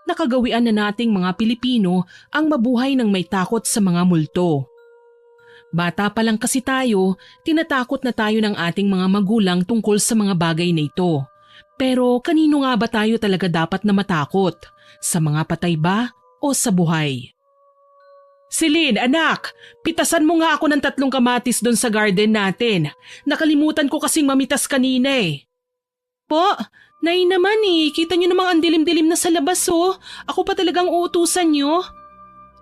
Nakagawian na nating mga Pilipino ang mabuhay ng may takot sa mga multo. Bata pa lang kasi tayo, tinatakot na tayo ng ating mga magulang tungkol sa mga bagay na ito. Pero kanino nga ba tayo talaga dapat na matakot? Sa mga patay ba o sa buhay? Celine, anak, pitasan mo nga ako ng 3 kamatis doon sa garden natin. Nakalimutan ko kasing mamitas kanina eh. Po, nay naman kita niyo namang ang dilim-dilim na sa labas oh. Ako pa talagang uutusan niyo.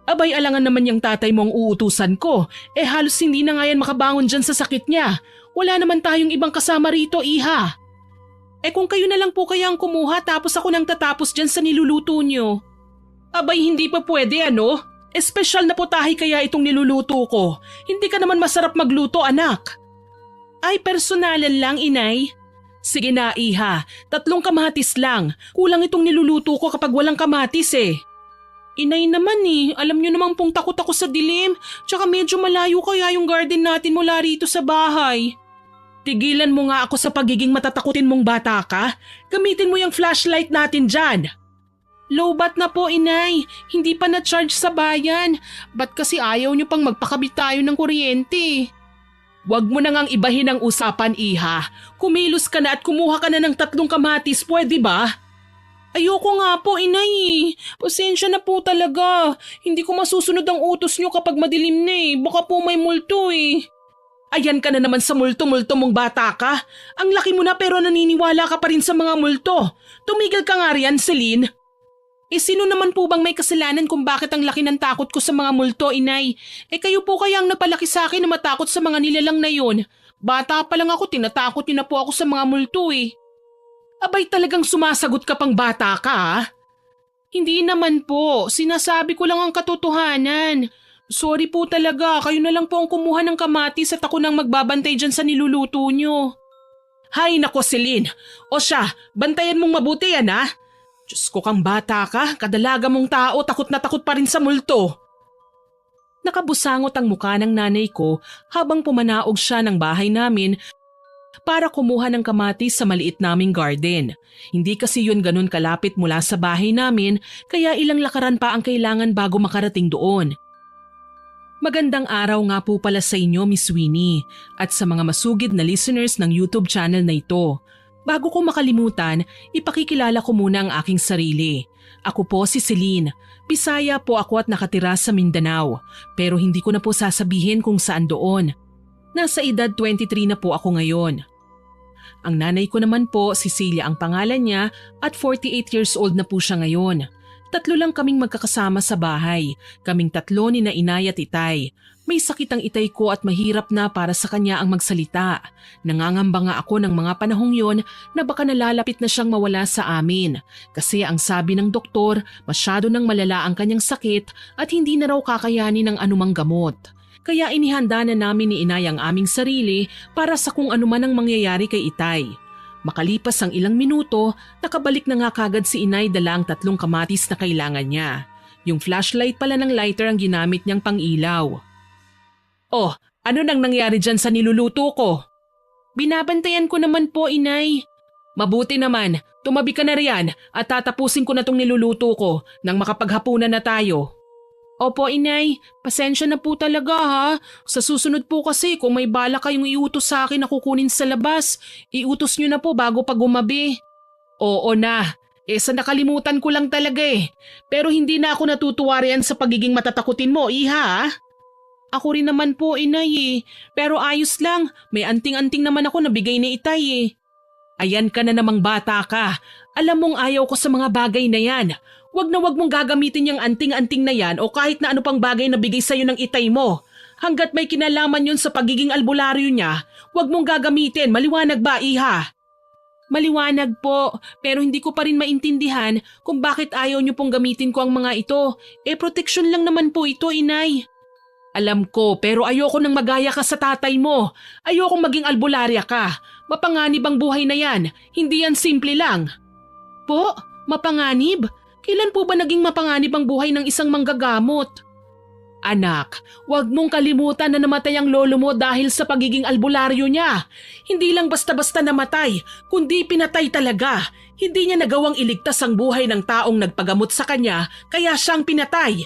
Abay alangan naman yung tatay mo ang uutusan ko. Halos hindi na nga yan makabangon dyan sa sakit niya. Wala naman tayong ibang kasama rito, iha. Kung kayo na lang po kaya ang kumuha tapos ako nang tatapos dyan sa niluluto niyo. Abay hindi pa pwede ano? Espesyal na putahe kaya itong niluluto ko. Hindi ka naman masarap magluto, anak. Ay, personalan lang, inay. Sige na, iha. 3 kamatis lang. Kulang itong niluluto ko kapag walang kamatis eh. Inay naman alam niyo naman pong takot ako sa dilim. Tsaka medyo malayo kaya yung garden natin mula rito sa bahay. Tigilan mo nga ako sa pagiging matatakutin mong bata ka. Gamitin mo yung flashlight natin dyan. Lowbat na po, inay. Hindi pa na-charge sa bayan. Ba't kasi ayaw niyo pang magpakabit tayo ng kuryente? Huwag mo na ngang ibahin ang usapan, iha. Kumilos ka na at kumuha ka na ng 3 kamatis, pwede ba? Ayoko nga po, inay. Pasensya na po talaga. Hindi ko masusunod ang utos niyo kapag madilim na Baka po may multo Ayan ka na naman sa multo-multo mong bata ka. Ang laki mo na pero naniniwala ka pa rin sa mga multo. Tumigil ka nga riyan, Celine. Sino naman po bang may kasalanan kung bakit ang laki ng takot ko sa mga multo, inay? Kayo po kaya ang nagpalaki sa akin na matakot sa mga nilalang na yun. Bata pa lang ako, tinatakot niyo na po ako sa mga multo Abay talagang sumasagot ka pang bata ka ha? Hindi naman po, sinasabi ko lang ang katotohanan. Sorry po talaga, kayo na lang po ang kumuha ng kamatis at ako nang magbabantay dyan sa niluluto niyo. Hay nako, Celine. O siya, bantayan mong mabuti yan ha? Diyos ko kang bata ka, kadalaga mong tao, takot na takot pa rin sa multo. Nakabusangot ang mukha ng nanay ko habang pumanaog siya ng bahay namin para kumuha ng kamatis sa maliit naming garden. Hindi kasi yun ganun kalapit mula sa bahay namin kaya ilang lakaran pa ang kailangan bago makarating doon. Magandang araw nga po pala sa inyo, Miss Winnie, at sa mga masugid na listeners ng YouTube channel na ito. Bago ko makalimutan, ipakikilala ko muna ang aking sarili. Ako po si Celine. Bisaya po ako at nakatira sa Mindanao, pero hindi ko na po sasabihin kung saan doon. Nasa edad 23 na po ako ngayon. Ang nanay ko naman po, Cecilia ang pangalan niya at 48 years old na po siya ngayon. 3 lang kaming magkakasama sa bahay, kaming 3 ni na inay at itay. May sakit ang itay ko at mahirap na para sa kanya ang magsalita. Nangangamba nga ako ng mga panahong yon na baka nalalapit na siyang mawala sa amin. Kasi ang sabi ng doktor, masyado nang malala ang kanyang sakit at hindi na raw kakayanin ng anumang gamot. Kaya inihanda na namin ni inay ang aming sarili para sa kung anuman ang mangyayari kay itay. Makalipas ang ilang minuto, nakabalik na nga kagad si inay dala ang 3 kamatis na kailangan niya. Yung flashlight pala ng lighter ang ginamit niyang pang-ilaw. Oh, ano nang nangyari dyan sa niluluto ko? Binabantayan ko naman po, inay. Mabuti naman, tumabi ka na riyan at tatapusin ko na tong niluluto ko nang makapaghapunan na tayo. Opo, inay. Pasensya na po talaga ha. Sa susunod po kasi kung may bala kayong iutos sa akin na kukunin sa labas, iutos nyo na po bago pa gumabi. Oo na. Sa nakalimutan ko lang talaga Pero hindi na ako natutuwa riyan sa pagiging matatakutin mo, iha. Ako rin naman po, inay Pero ayos lang, may anting-anting naman ako na bigay ni itay Ayan ka na namang bata ka. Alam mong ayaw ko sa mga bagay na yan. Wag mong gagamitin yung anting-anting na yan o kahit na ano pang bagay na bigay sa'yo ng itay mo. Hanggat may kinalaman yun sa pagiging albularyo niya, wag mong gagamitin. Maliwanag ba, iha? Maliwanag po, pero hindi ko pa rin maintindihan kung bakit ayaw niyo pong gamitin ko ang mga ito. Proteksyon lang naman po ito, inay. Alam ko, pero ayoko nang magaya ka sa tatay mo. Ayokong maging albularya ka. Mapanganib ang buhay na yan. Hindi yan simple lang. Po? Mapanganib? Kailan po ba naging mapanganib ang buhay ng isang manggagamot? Anak, huwag mong kalimutan na namatay ang lolo mo dahil sa pagiging albularyo niya. Hindi lang basta-basta namatay, kundi pinatay talaga. Hindi niya nagawang iligtas ang buhay ng taong nagpagamot sa kanya kaya siyang pinatay.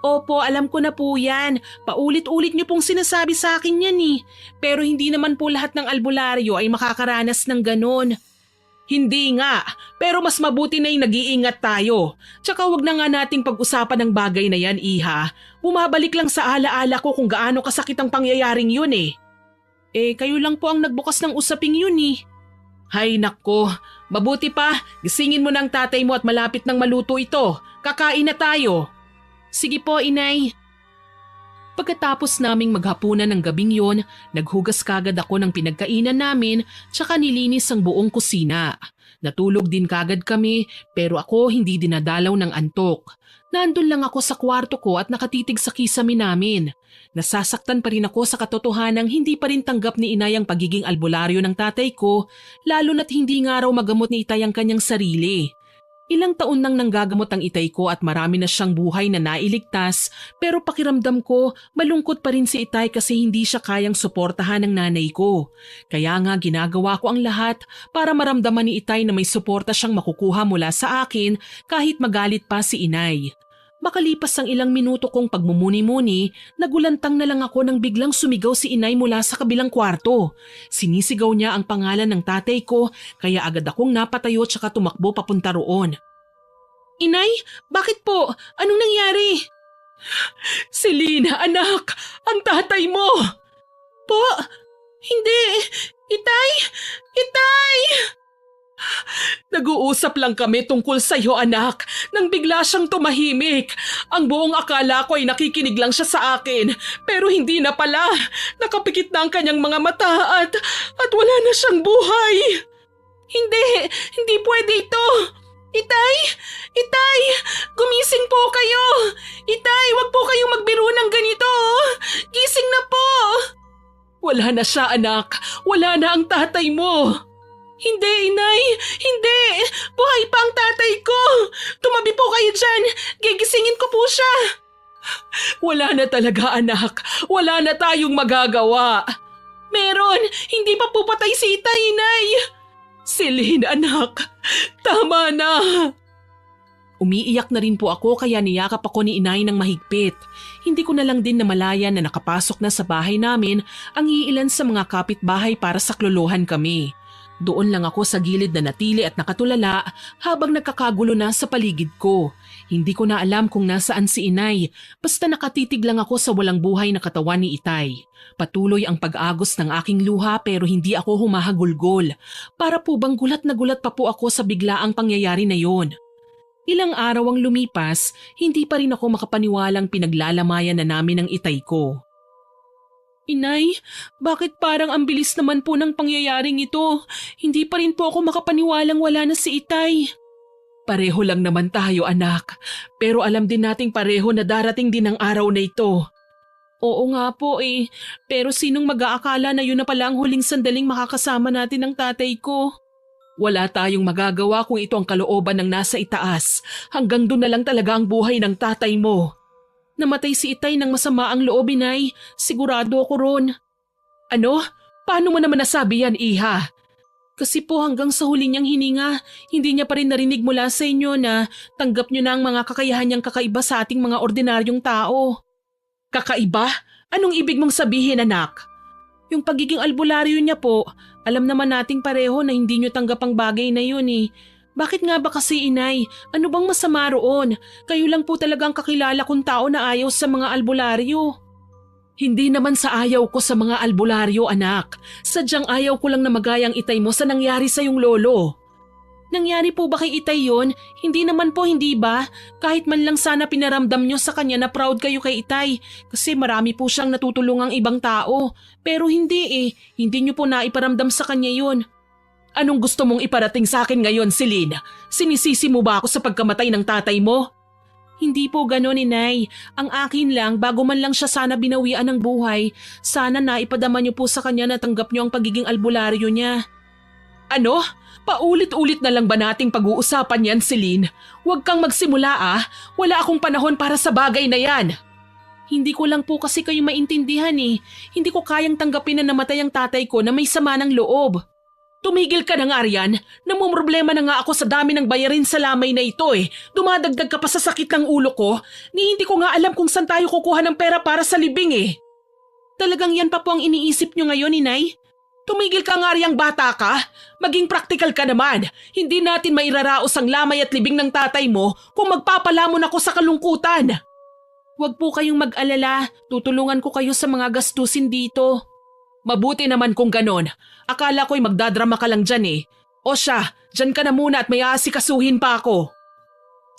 Opo, alam ko na po yan. Paulit-ulit niyo pong sinasabi sa akin yan eh. Pero hindi naman po lahat ng albularyo ay makakaranas ng ganon. Hindi nga, pero mas mabuti na yung nag-iingat tayo. Tsaka wag na nga nating pag-usapan ng bagay na yan, Iha. Bumabalik lang sa alaala ko kung gaano kasakit ang pangyayaring yun eh. Kayo lang po ang nagbukas ng usaping yun eh. Hay nako, mabuti pa, gisingin mo ng tatay mo at malapit nang maluto ito. Kakain na tayo. Sige po, Inay. Pagkatapos naming maghapunan ng gabing yon, naghugas kagad ako ng pinagkainan namin tsaka nilinis ang buong kusina. Natulog din kagad kami pero ako hindi dinadalaw ng antok. Nandun lang ako sa kwarto ko at nakatitig sa kisame namin. Nasasaktan pa rin ako sa katotohanang hindi pa rin tanggap ni Inay ang pagiging albularyo ng tatay ko, lalo na't hindi nga raw magamot ni Itay ang kanyang sarili. Ilang taon nang nanggagamot ang Itay ko at marami na siyang buhay na nailigtas pero pakiramdam ko malungkot pa rin si Itay kasi hindi siya kayang suportahan ng nanay ko. Kaya nga ginagawa ko ang lahat para maramdaman ni Itay na may suporta siyang makukuha mula sa akin kahit magalit pa si Inay. Makalipas ang ilang minuto kong pagmumuni-muni, nagulantang na lang ako nang biglang sumigaw si Inay mula sa kabilang kwarto. Sinisigaw niya ang pangalan ng tatay ko kaya agad akong napatayo tsaka tumakbo papunta roon. Inay, bakit po? Anong nangyari? Selena, anak, ang tatay mo! Po? Hindi! Itay! Itay! Nag-uusap lang kami tungkol sa iyo, anak, nang bigla siyang tumahimik. Ang buong akala ko ay nakikinig lang siya sa akin, pero hindi na pala. Nakapikit na ang kanyang mga mata at wala na siyang buhay. Hindi pwede ito. Itay! Itay! Gumising po kayo! Itay, wag po kayong magbiro ng ganito! Gising na po! Wala na siya, anak. Wala na ang tatay mo. Hindi, Inay! Hindi! Buhay pa ang tatay ko! Tumabi po kayo dyan! Gigisingin ko po siya! Wala na talaga, anak. Wala na tayong magagawa. Meron! Hindi pa po patay si Itay, Inay! Celine, anak! Tama na! Umiiyak na rin po ako kaya niyakap ako ni Inay ng mahigpit. Hindi ko na lang din namalayan na nakapasok na sa bahay namin ang iilan sa mga kapitbahay para saklolohan kami. Doon lang ako sa gilid na natili at nakatulala habang nagkakagulo na sa paligid ko. Hindi ko na alam kung nasaan si Inay, basta nakatitig lang ako sa walang buhay na katawan ni Itay. Patuloy ang pag-agos ng aking luha pero hindi ako humahagulgol. Para po bang gulat na gulat pa po ako sa biglaang pangyayari na yon. Ilang araw ang lumipas, hindi pa rin ako makapaniwalang pinaglalamayan na namin ng Itay ko. Inay, bakit parang ang bilis naman po ng pangyayaring ito? Hindi pa rin po ako makapaniwalang wala na si Itay. Pareho lang naman tayo, anak. Pero alam din nating pareho na darating din ang araw na ito. Oo nga po pero sinong mag-aakala na yun na pala ang huling sandaling makakasama natin ng tatay ko? Wala tayong magagawa kung ito ang kalooban ng nasa itaas. Hanggang doon na lang talaga ang buhay ng tatay mo. Namatay si Itay ng masama ang loob, Inay. Sigurado ako ron. Ano? Paano mo naman nasabi yan, Iha? Kasi po hanggang sa huli niyang hininga, hindi niya pa rin narinig mula sa inyo na tanggap niyo na ang mga kakayahan niyang kakaiba sa ating mga ordinaryong tao. Kakaiba? Anong ibig mong sabihin, anak? Yung pagiging albularyo niya po, alam naman nating pareho na hindi niyo tanggap ang bagay na yun eh. Bakit nga ba kasi, Inay? Ano bang masama roon? Kayo lang po talagang kakilala kong tao na ayaw sa mga albularyo. Hindi naman sa ayaw ko sa mga albularyo, anak. Sadyang ayaw ko lang na magayang Itay mo sa nangyari sa iyong lolo. Nangyari po ba kay Itay yon? Hindi naman po, hindi ba? Kahit man lang sana pinaramdam nyo sa kanya na proud kayo kay Itay kasi marami po siyang natutulungang ibang tao. Pero hindi hindi nyo po naiparamdam sa kanya yon. Anong gusto mong iparating sa akin ngayon, Celine? Sinisisi mo ba ako sa pagkamatay ng tatay mo? Hindi po ganon, Inay. Ang akin lang, bago man lang siya sana binawian ng buhay, sana naipadama niyo po sa kanya na tanggap niyo ang pagiging albularyo niya. Ano? Paulit-ulit na lang ba nating pag-uusapan yan, Celine? Huwag kang magsimula Wala akong panahon para sa bagay na yan. Hindi ko lang po kasi kayo maintindihan Hindi ko kayang tanggapin na namatay ang tatay ko na may sama ng loob. Tumigil ka na nga Rian, namumroblema na nga ako sa dami ng bayarin sa lamay na ito eh. Dumadagdag ka pa sa sakit ng ulo ko, ni hindi ko nga alam kung saan tayo kukuha ng pera para sa libing eh. Talagang yan pa po ang iniisip nyo ngayon, Inay? Tumigil ka nga Riang bata ka, maging praktikal ka naman. Hindi natin mairaraos ang lamay at libing ng tatay mo kung magpapalamon ako sa kalungkutan. Huwag po kayong mag-alala, tutulungan ko kayo sa mga gastusin dito. Mabuti naman kung ganon. Akala ko'y magdadrama ka lang dyan eh. O siya, dyan ka na muna at may aasikasuhin pa ako.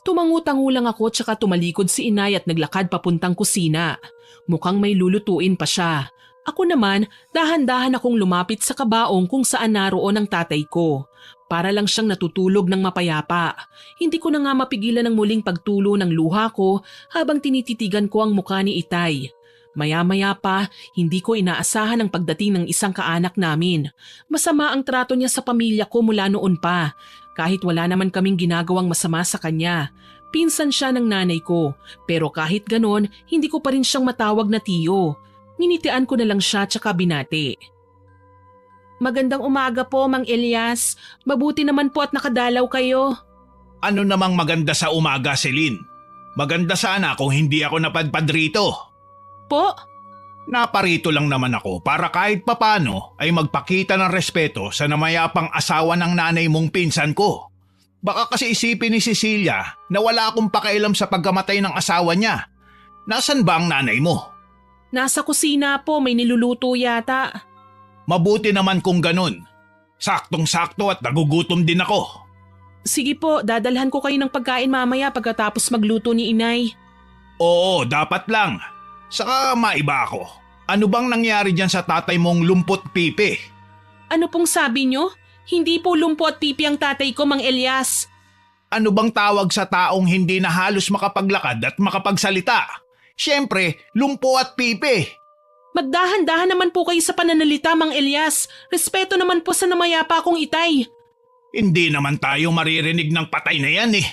Tumangu-tangu lang ako tsaka tumalikod si Inay at naglakad papuntang kusina. Mukhang may lulutuin pa siya. Ako naman, dahan-dahan akong lumapit sa kabaong kung saan naroon ang tatay ko. Para lang siyang natutulog ng mapayapa. Hindi ko na nga mapigilan ang muling pagtulo ng luha ko habang tinititigan ko ang mukha ni Itay. Maya-maya pa, hindi ko inaasahan ang pagdating ng isang kaanak namin. Masama ang trato niya sa pamilya ko mula noon pa, kahit wala naman kaming ginagawang masama sa kanya. Pinsan siya ng nanay ko, pero kahit ganon, hindi ko pa rin siyang matawag na tiyo. Ninitian ko na lang siya tsaka binati. Magandang umaga po, Mang Elias. Mabuti naman po at nakadalaw kayo. Ano namang maganda sa umaga, Celine? Maganda sana kung hindi ako napadpad rito. Po? Naparito lang naman ako para kahit papano ay magpakita ng respeto sa namayapang asawa ng nanay mong pinsan ko. Baka kasi isipin ni Cecilia na wala akong pakialam sa pagkamatay ng asawa niya. Nasaan ba ang nanay mo? Nasa kusina po, may niluluto yata. Mabuti naman kung ganun. Saktong-sakto at nagugutom din ako. Sige po, dadalhan ko kayo ng pagkain mamaya pagkatapos magluto ni Inay. Oo, dapat lang. Saka maiba ako. Ano bang nangyari dyan sa tatay mong lumpot pipi? Ano pong sabi nyo? Hindi po lumpo at pipi ang tatay ko, Mang Elias. Ano bang tawag sa taong hindi na halos makapaglakad at makapagsalita? Siyempre, lumpo at pipi. Magdahan-dahan naman po kayo sa pananalita, Mang Elias. Respeto naman po sa namayapa kong Itay. Hindi naman tayo maririnig ng patay na yan eh.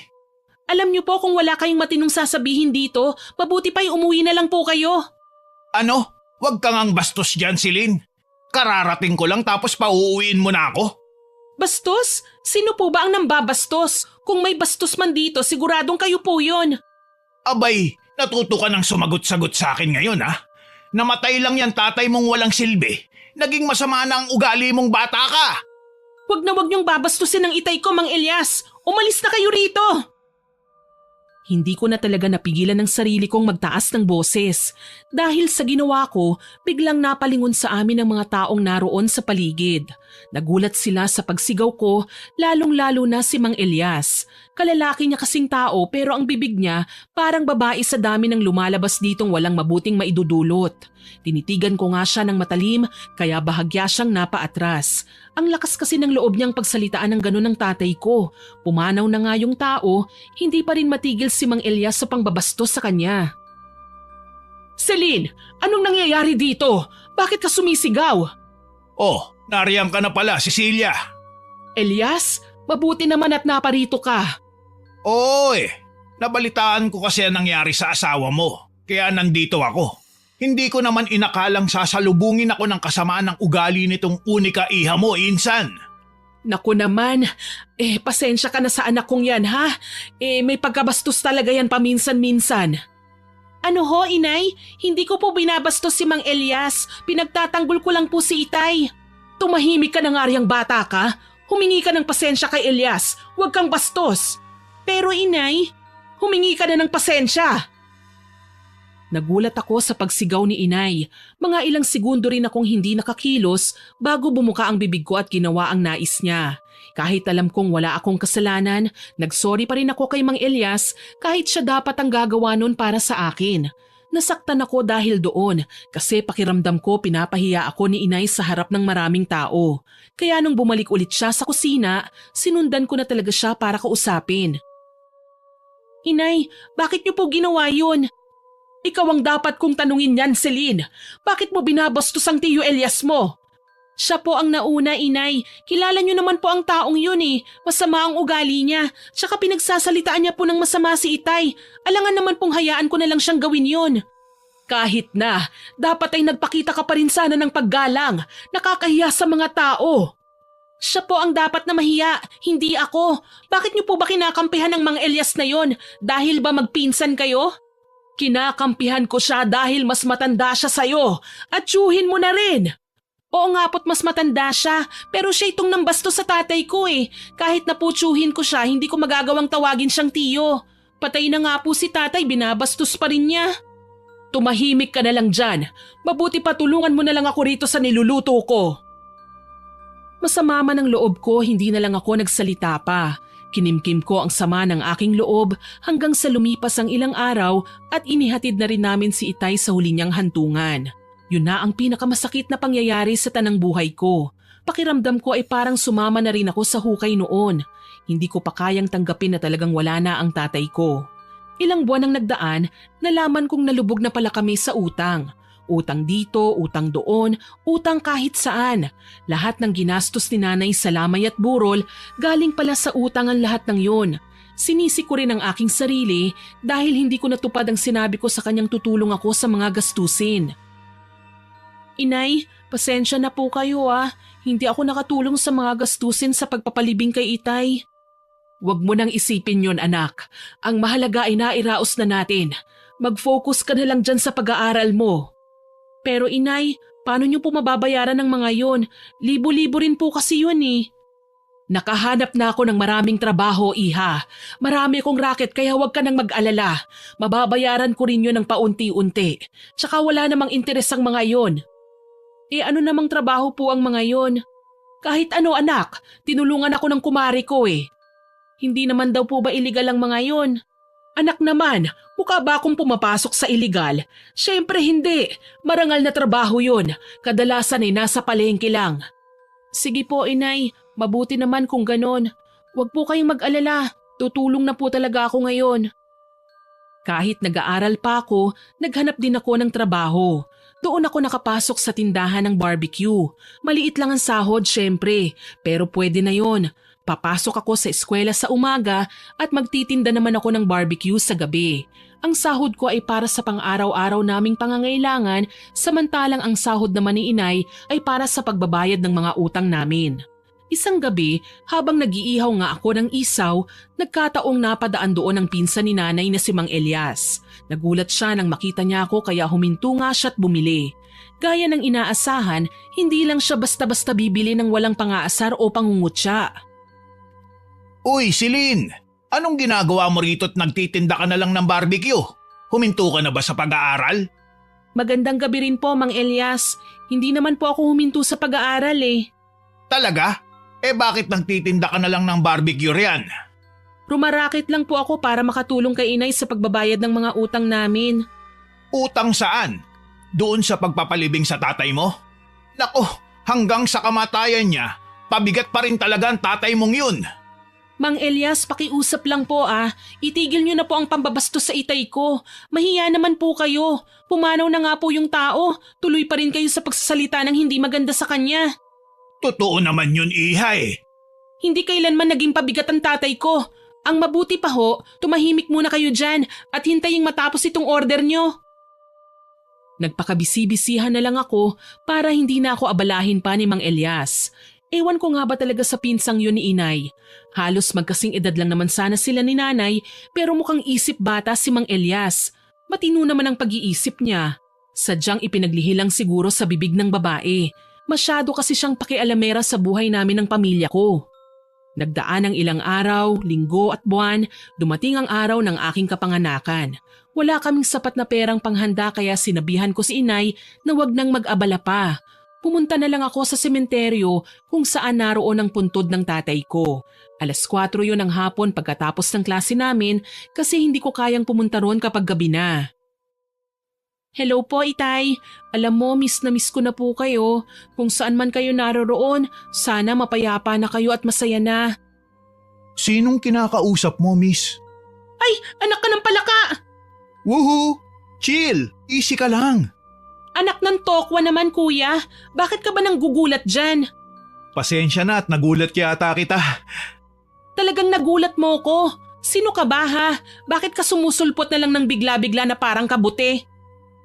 Alam niyo po kung wala kayong matinong sasabihin dito, mabuti pa'y umuwi na lang po kayo. Ano? Huwag kang ang bastos dyan, Celine. Kararating ko lang tapos pauuwiin mo na ako. Bastos? Sino po ba ang nambabastos? Kung may bastos man dito, siguradong kayo po yun. Abay, natuto ka ng sumagot-sagot sa akin ngayon ha? Namatay lang yan tatay mong walang silbi. Naging masama na ang ugali mong bata ka. Huwag na huwag niyong babastusin ang Itay ko, Mang Elias. Umalis na kayo rito. Hindi ko na talaga napigilan ng sarili kong magtaas ng boses. Dahil sa ginawa ko, biglang napalingon sa amin ang mga taong naroon sa paligid. Nagulat sila sa pagsigaw ko, lalong-lalo na si Mang Elias. Kalalaki niya kasing tao pero ang bibig niya parang babae sa dami ng lumalabas ditong walang mabuting maidudulot. Tinitigan ko nga siya ng matalim kaya bahagya siyang napaatras. Ang lakas kasi ng loob niyang pagsalitaan ng ganun ng tatay ko. Pumanaw na nga yung tao, hindi pa rin matigil si Mang Elias sa pangbabastos sa kanya. Celine, anong nangyayari dito? Bakit ka sumisigaw? Oh, nariyan ka na pala, Cecilia. Elias, mabuti naman at naparito ka. Oo nabalitaan ko kasi ang nangyari sa asawa mo. Kaya nandito ako. Hindi ko naman inakalang sasalubungin ako ng kasamaan ng ugali nitong unika iha mo, insan. Naku naman, pasensya ka na sa anak kong yan ha? May pagkabastos talaga yan paminsan-minsan. Ano ho, Inay? Hindi ko po binabastos si Mang Elias. Pinagtatanggol ko lang po si Itay. Tumahimik ka na nga riyang bata ka. Humingi ka ng pasensya kay Elias. Huwag kang bastos. Pero Inay, humingi ka na ng pasensya. Nagulat ako sa pagsigaw ni Inay. Mga ilang segundo rin akong hindi nakakilos bago bumuka ang bibig ko at ginawa ang nais niya. Kahit alam kong wala akong kasalanan, nagsorry pa rin ako kay Mang Elias kahit siya dapat ang gagawa nun para sa akin. Nasaktan ako dahil doon kasi pakiramdam ko pinapahiya ako ni Inay sa harap ng maraming tao. Kaya nung bumalik ulit siya sa kusina, sinundan ko na talaga siya para kausapin. Inay, bakit niyo po ginawa yun? Ikaw ang dapat kong tanungin yan, Celine. Bakit mo binabastos ang tiyo Elias mo? Siya po ang nauna, Inay. Kilala niyo naman po ang taong yun eh. Masama ang ugali niya. Tsaka pinagsasalitaan niya po ng masama si Itay. Alangan naman pong hayaan ko na lang siyang gawin yun. Kahit na, dapat ay nagpakita ka pa rin sana ng paggalang. Nakakahiya sa mga tao. Siya po ang dapat na mahiya, hindi ako. Bakit niyo po ba kinakampihan ng Mang Elias na yon? Dahil ba magpinsan kayo? Kinakampihan ko siya dahil mas matanda siya sa'yo at tiyuhin mo na rin. Oo nga po't mas matanda siya, pero siya itong nambasto sa tatay ko eh. Kahit na po tiyuhin ko siya, hindi ko magagawang tawagin siyang tiyo. Patay na nga po si tatay, binabastos pa rin niya. Tumahimik ka na lang dyan. Mabuti pa tulungan mo na lang ako rito sa niluluto ko. Masama man ang loob ko, hindi na lang ako nagsalita pa. Kinimkim ko ang sama ng aking loob hanggang sa lumipas ang ilang araw at inihatid na rin namin si Itay sa huli niyang hantungan. Yun na ang pinakamasakit na pangyayari sa tanang buhay ko. Pakiramdam ko ay parang sumama na rin ako sa hukay noon. Hindi ko pa kayang tanggapin na talagang wala na ang tatay ko. Ilang buwan ang nagdaan, nalaman kong nalubog na pala kami sa utang. Utang dito, utang doon, utang kahit saan. Lahat ng ginastos ni nanay sa lamay at burol, galing pala sa utang ang lahat ng yun. Sinisi ko rin ang aking sarili dahil hindi ko natupad ang sinabi ko sa kanyang tutulong ako sa mga gastusin. Inay, pasensya na po kayo ah. Hindi ako nakatulong sa mga gastusin sa pagpapalibing kay Itay. Huwag mo nang isipin yon anak. Ang mahalaga ay nairaos na natin. Mag-focus ka na lang dyan sa pag-aaral mo. Pero inay, paano niyo po mababayaran ng mga yon? Libo-libo rin po kasi yun eh. Nakahanap na ako ng maraming trabaho, iha. Marami akong racket kaya huwag ka nang mag-alala. Mababayaran ko rin yun ng paunti-unti. Tsaka wala namang interes ang mga yon. Eh ano namang trabaho po ang mga yon? Kahit ano anak, tinulungan ako ng kumari ko eh. Hindi naman daw po ba iligal ang mga yon? Anak naman, mukha ba akong pumapasok sa iligal? Siyempre hindi. Marangal na trabaho yun. Kadalasan ay nasa palengke lang. Sige po inay, mabuti naman kung ganon. Huwag po kayong mag-alala. Tutulong na po talaga ako ngayon. Kahit nag-aaral pa ako, naghanap din ako ng trabaho. Doon ako nakapasok sa tindahan ng barbecue. Maliit lang ang sahod syempre, pero pwede na yon. Papasok ako sa eskwela sa umaga at magtitinda naman ako ng barbecue sa gabi. Ang sahod ko ay para sa pang-araw-araw naming pangangailangan, samantalang ang sahod naman ni inay ay para sa pagbabayad ng mga utang namin. Isang gabi, habang nag-iihaw nga ako ng isaw, nagkataong napadaan doon ang pinsan ni nanay na si Mang Elias. Nagulat siya nang makita niya ako kaya huminto nga siya at bumili. Gaya ng inaasahan, hindi lang siya basta-basta bibili ng walang pang-aasar o pangungutya. Uy, Silin! Anong ginagawa mo rito at nagtitinda ka na lang ng barbecue? Huminto ka na ba sa pag-aaral? Magandang gabi rin po, Mang Elias. Hindi naman po ako huminto sa pag-aaral eh. Talaga? Eh bakit nagtitinda ka na lang ng barbecue riyan? Rumarakit lang po ako para makatulong kay inay sa pagbabayad ng mga utang namin. Utang saan? Doon sa pagpapalibing sa tatay mo? Nako, hanggang sa kamatayan niya, pabigat pa rin talaga ang tatay mong yun. Mang Elias, pakiusap lang po ah. Itigil niyo na po ang pambabastos sa itay ko. Mahiya naman po kayo. Pumanaw na nga po yung tao. Tuloy pa rin kayo sa pagsasalita ng hindi maganda sa kanya. Totoo naman yun, iha eh. Hindi kailanman naging pabigat ang tatay ko. Ang mabuti pa ho, tumahimik muna kayo dyan at hintaying matapos itong order nyo. Nagpakabisi-bisihan na lang ako para hindi na ako abalahin pa ni Mang Elias. Ewan ko nga ba talaga sa pinsang yun ni inay. Halos magkasing edad lang naman sana sila ni nanay pero mukhang isip bata si Mang Elias. Matino naman ang pag-iisip niya. Sadyang ipinaglihi lang siguro sa bibig ng babae. Masyado kasi siyang pakialamera sa buhay namin ng pamilya ko. Nagdaan ang ilang araw, linggo at buwan, dumating ang araw ng aking kapanganakan. Wala kaming sapat na perang panghanda kaya sinabihan ko si inay na wag nang mag-abala pa. Pumunta na lang ako sa sementeryo kung saan naroon ang puntod ng tatay ko. 4:00 yun ng hapon pagkatapos ng klase namin kasi hindi ko kayang pumunta roon kapag gabi na. Hello po, Itay. Alam mo, miss na miss ko na po kayo. Kung saan man kayo naroroon, sana mapayapa na kayo at masaya na. Sinong kinakausap mo, miss? Ay, anak ka ng palaka! Woohoo! Chill! Easy ka lang! Anak ng tokwa naman, kuya. Bakit ka ba nang gugulat dyan? Pasensya na at nagulat yata kita. Talagang nagulat mo ko. Sino ka ba ha? Bakit ka sumusulpot na lang ng bigla-bigla na parang kabuti?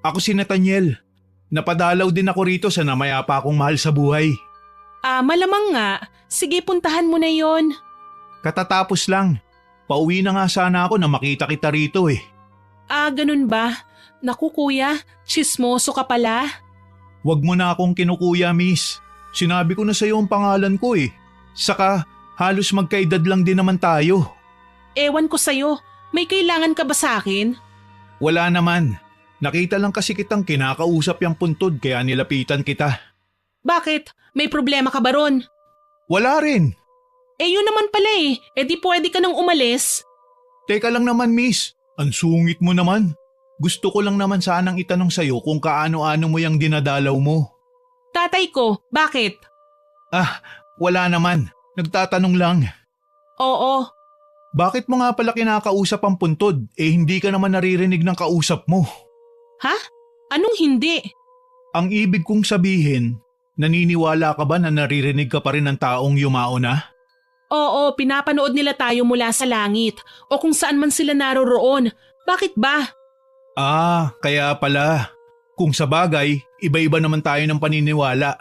Ako si Nathaniel. Napadalaw din ako rito sa namayapa akong mahal sa buhay. Malamang nga. Sige, puntahan mo na yon. Katatapos lang. Pauwi na nga sana ako na makita kita rito eh. Ganun ba? Naku kuya, tsismoso ka pala. Wag mo na akong kinukuya, miss. Sinabi ko na sa'yo ang pangalan ko eh. Saka halos magkaedad lang din naman tayo. Ewan ko sa'yo, may kailangan ka ba sa akin? Wala naman. Nakita lang kasi kitang kinakausap yung puntod kaya nilapitan kita. Bakit? May problema ka ba ron? Wala rin. Yun naman pala eh. Di pwede ka nang umalis. Teka lang naman, miss. Ang sungit mo naman. Gusto ko lang naman sanang itanong sa'yo kung kaano-ano mo yung dinadalaw mo. Tatay ko, bakit? Wala naman. Nagtatanong lang. Oo. Bakit mo nga pala kinakausap ang puntod hindi ka naman naririnig ng kausap mo? Ha? Anong hindi? Ang ibig kong sabihin, naniniwala ka ba na naririnig ka pa rin ng taong yumao na? Oo, pinapanood nila tayo mula sa langit o kung saan man sila naroroon. Bakit ba? Kaya pala. Kung sa bagay, iba-iba naman tayo ng paniniwala.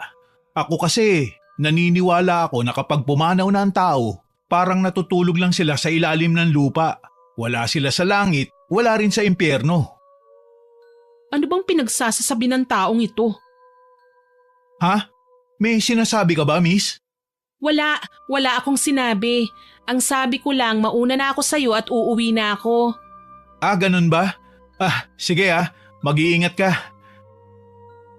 Ako kasi, naniniwala ako na kapag pumanaw na ang tao, parang natutulog lang sila sa ilalim ng lupa. Wala sila sa langit, wala rin sa impyerno. Ano bang pinagsasasabi ng taong ito? Ha? May sinasabi ka ba, miss? Wala akong sinabi. Ang sabi ko lang mauna na ako sa'yo at uuwi na ako. Ganun ba? Sige mag-iingat ka.